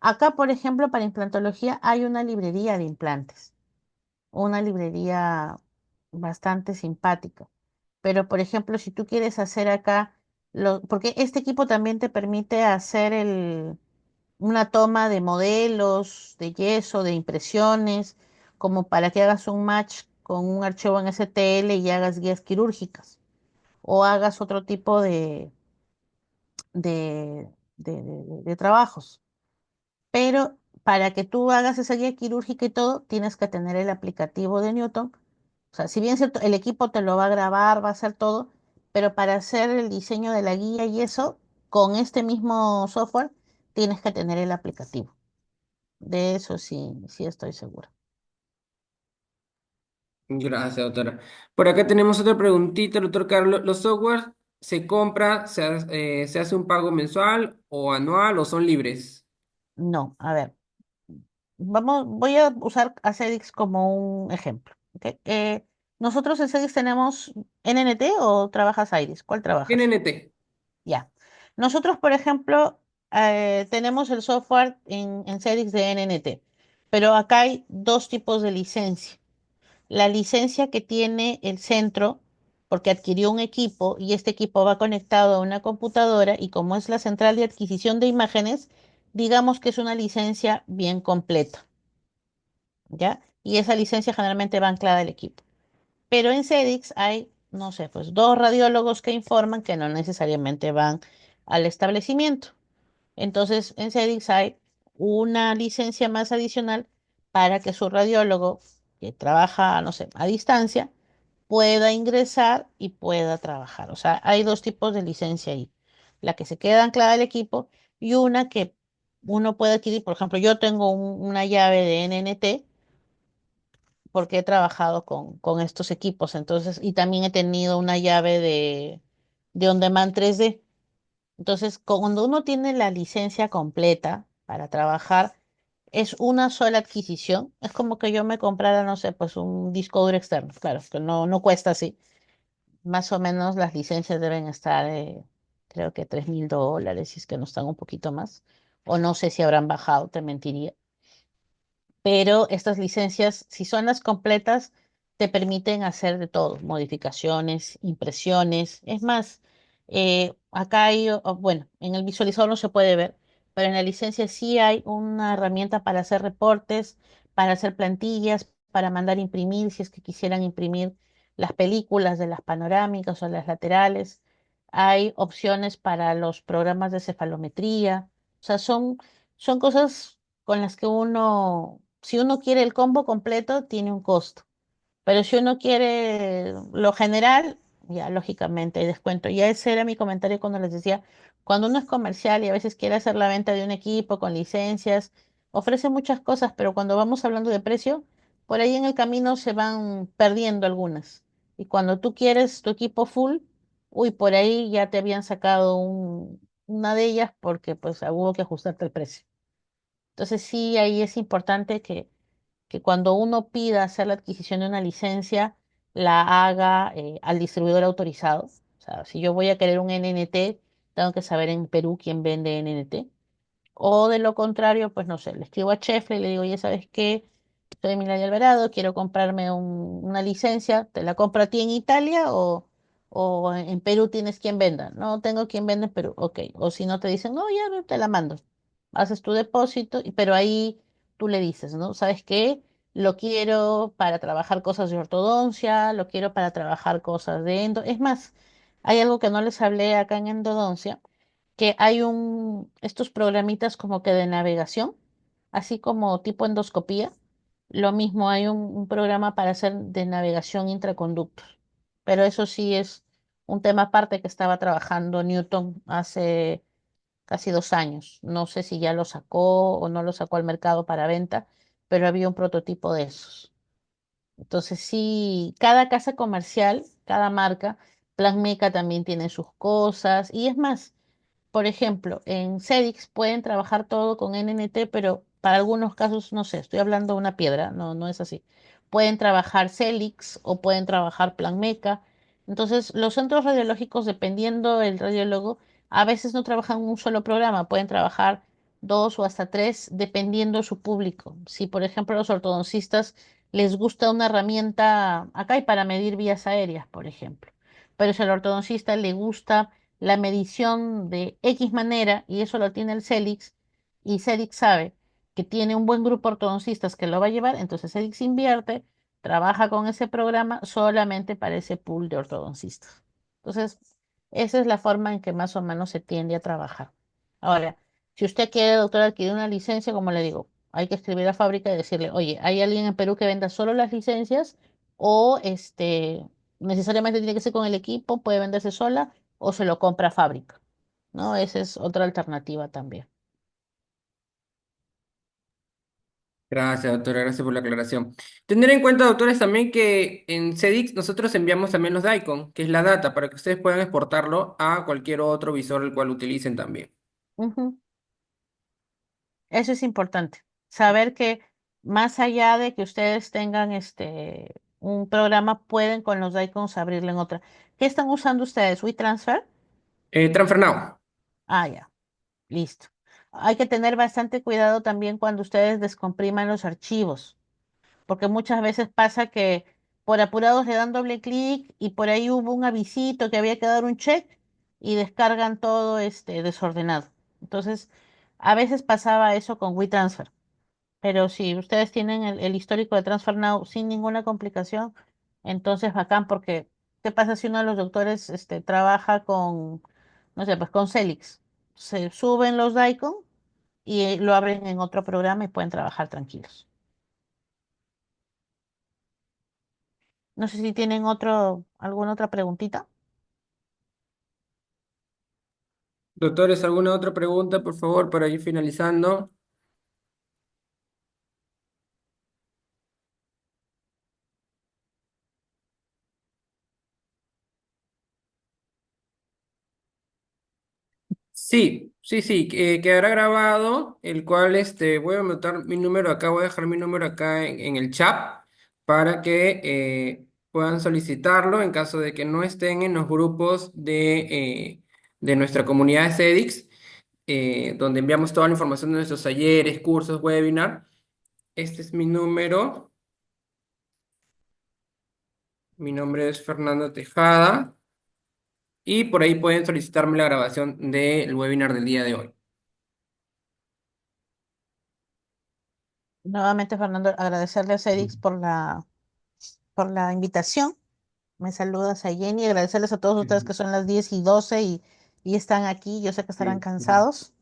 Acá, por ejemplo, para implantología hay una librería de implantes, una librería bastante simpática. Pero, por ejemplo, si tú quieres hacer acá, porque este equipo también te permite hacer una toma de modelos, de yeso, de impresiones, como para que hagas un match con un archivo en STL y hagas guías quirúrgicas o hagas otro tipo de trabajos. Pero para que tú hagas esa guía quirúrgica y todo, tienes que tener el aplicativo de Newton. O sea, si bien es cierto, el equipo te lo va a grabar, va a hacer todo, pero para hacer el diseño de la guía y eso, con este mismo software, tienes que tener el aplicativo. De eso sí, sí estoy segura.
Gracias, doctora. Por acá tenemos otra preguntita, doctor Carlos. ¿Los softwares se compra, se hace un pago mensual o anual o son libres?
No, a ver, voy a usar a Cedix como un ejemplo. ¿Ok? Nosotros en Cedix tenemos NNT o trabajas Iris, ¿cuál trabajas?
NNT.
Ya. Nosotros, por ejemplo, tenemos el software en Cedix de NNT, pero acá hay dos tipos de licencia. La licencia que tiene el centro, porque adquirió un equipo y este equipo va conectado a una computadora y como es la central de adquisición de imágenes, digamos que es una licencia bien completa, ¿ya? Y esa licencia generalmente va anclada al equipo. Pero en CEDIX hay, no sé, pues dos radiólogos que informan que no necesariamente van al establecimiento. Entonces, en CEDIX hay una licencia más adicional para que su radiólogo, que trabaja, no sé, a distancia, pueda ingresar y pueda trabajar. O sea, hay dos tipos de licencia ahí. La que se queda anclada al equipo y una que uno puede adquirir. Por ejemplo, yo tengo una llave de NNT porque he trabajado con estos equipos, entonces, y también he tenido una llave de On Demand 3D. Entonces, cuando uno tiene la licencia completa para trabajar, es una sola adquisición. Es como que yo me comprara, no sé, pues un disco duro externo. Claro, que no cuesta así. Más o menos las licencias deben estar, creo que $3.000, si es que no están un poquito más. O no sé si habrán bajado, te mentiría, pero estas licencias, si son las completas, te permiten hacer de todo, modificaciones, impresiones. Es más, acá hay, bueno, en el visualizador no se puede ver, pero en la licencia sí hay una herramienta para hacer reportes, para hacer plantillas, para mandar imprimir, si es que quisieran imprimir las películas de las panorámicas o las laterales. Hay opciones para los programas de cefalometría. O sea, son cosas con las que uno, si uno quiere el combo completo, tiene un costo. Pero si uno quiere lo general, ya lógicamente hay descuento. Ya ese era mi comentario cuando les decía, cuando uno es comercial y a veces quiere hacer la venta de un equipo con licencias, ofrece muchas cosas, pero cuando vamos hablando de precio, por ahí en el camino se van perdiendo algunas. Y cuando tú quieres tu equipo full, uy, por ahí ya te habían sacado una de ellas porque pues hubo que ajustarte el precio. Entonces sí, ahí es importante que cuando uno pida hacer la adquisición de una licencia, la haga al distribuidor autorizado. O sea, si yo voy a querer un NNT, tengo que saber en Perú quién vende NNT. O de lo contrario, pues no sé, le escribo a Chefle y le digo, ya sabes qué, soy Milagro Alvarado, quiero comprarme una licencia, ¿te la compro a ti en Italia o en Perú tienes quien venda. No tengo quien venda en Perú, ok. O si no te dicen, no, ya no te la mando. Haces tu depósito, pero ahí tú le dices, ¿no? ¿Sabes qué? Lo quiero para trabajar cosas de ortodoncia, lo quiero para trabajar cosas de endo. Es más, hay algo que no les hablé acá en endodoncia, que hay estos programitas como que de navegación, así como tipo endoscopía. Lo mismo hay un programa para hacer de navegación intraconductos. Pero eso sí es un tema aparte que estaba trabajando Newton hace casi 2 años. No sé si ya lo sacó o no lo sacó al mercado para venta, pero había un prototipo de esos. Entonces sí, cada casa comercial, cada marca, Plan Meca también tiene sus cosas. Y es más, por ejemplo, en CEDIX pueden trabajar todo con NNT, pero para algunos casos, no sé, estoy hablando de una piedra, no, no es así. Pueden trabajar CELIX o pueden trabajar Plan Meca. Entonces, los centros radiológicos, dependiendo del radiólogo, a veces no trabajan un solo programa, pueden trabajar dos o hasta tres, dependiendo su público. Si, por ejemplo, a los ortodoncistas les gusta una herramienta, acá hay para medir vías aéreas, por ejemplo, pero si al ortodoncista le gusta la medición de X manera, y eso lo tiene el CELIX, y CELIX sabe que tiene un buen grupo de ortodoncistas que lo va a llevar, entonces CELIX invierte, trabaja con ese programa solamente para ese pool de ortodoncistas. Entonces, esa es la forma en que más o menos se tiende a trabajar. Ahora, si usted quiere, doctor, adquirir una licencia, como le digo, hay que escribir a fábrica y decirle, oye, ¿hay alguien en Perú que venda solo las licencias? O necesariamente tiene que ser con el equipo, puede venderse sola o se lo compra a fábrica, ¿no? Esa es otra alternativa también.
Gracias, doctora, gracias por la aclaración. Tener en cuenta, doctores, también que en CEDIX nosotros enviamos también los DICOM, que es la data, para que ustedes puedan exportarlo a cualquier otro visor el cual utilicen también.
Ujú. Eso es importante. Saber que más allá de que ustedes tengan un programa, pueden con los icons abrirle en otra. ¿Qué están usando ustedes? ¿WeTransfer?
Transfer.
Ah, ya, listo. Hay que tener bastante cuidado también cuando ustedes descompriman los archivos, porque muchas veces pasa que por apurados le dan doble clic y por ahí hubo un avisito que había que dar un check y descargan todo desordenado. Entonces, a veces pasaba eso con WeTransfer, pero si ustedes tienen el histórico de Transfer Now sin ninguna complicación, entonces bacán, porque ¿qué pasa si uno de los doctores trabaja con, no sé, pues con Celix? Se suben los DICOM y lo abren en otro programa y pueden trabajar tranquilos. No sé si tienen alguna otra preguntita.
Doctores, ¿alguna otra pregunta, por favor, para ir finalizando? Sí, sí, sí, quedará grabado, el cual voy a anotar mi número acá, voy a dejar mi número acá en el chat para que puedan solicitarlo en caso de que no estén en los grupos de nuestra comunidad de CEDIX, donde enviamos toda la información de nuestros talleres, cursos, webinar. Este es mi número, mi nombre es Fernando Tejada y por ahí pueden solicitarme la grabación del webinar del día de hoy.
Nuevamente, Fernando, agradecerle a Cedix por la invitación. Me saludas a Jenny, agradecerles a todos ustedes que son las 10 y 12 y están aquí. Yo sé que estarán
Sí.
cansados.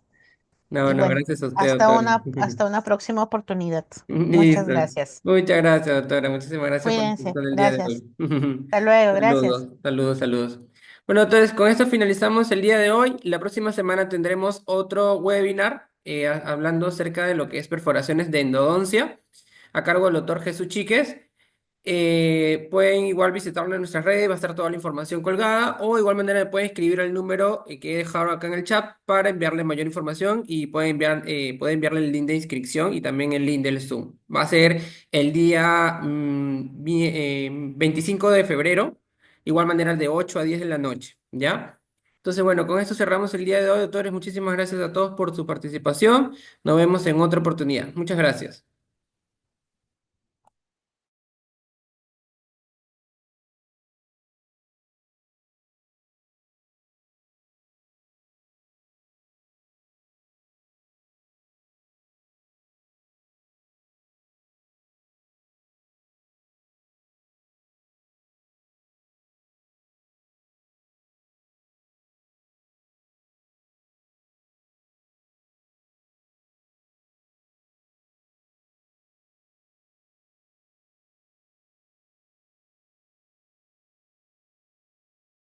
No,
Y
no,
bueno,
gracias a usted, doctora.
hasta una próxima oportunidad. Muchas
Listo.
gracias.
Muchas gracias, doctora. Muchísimas gracias por
Cuídense.
participar el día de
Gracias.
hoy.
Hasta luego. Gracias.
Saludos, saludos, saludos. Bueno, entonces con esto finalizamos el día de hoy. La próxima semana tendremos otro webinar hablando acerca de lo que es perforaciones de endodoncia a cargo del doctor Jesús Chiques. Pueden igual visitarlo en nuestras redes, va a estar toda la información colgada, o de igual manera me pueden escribir al número que he dejado acá en el chat para enviarle mayor información y pueden enviarle el link de inscripción y también el link del Zoom. Va a ser el día 25 de febrero, igual manera de 8 a 10 de la noche, ¿ya? Entonces, bueno, con esto cerramos el día de hoy, doctores. Muchísimas gracias a todos por su participación. Nos vemos en otra oportunidad. Muchas gracias.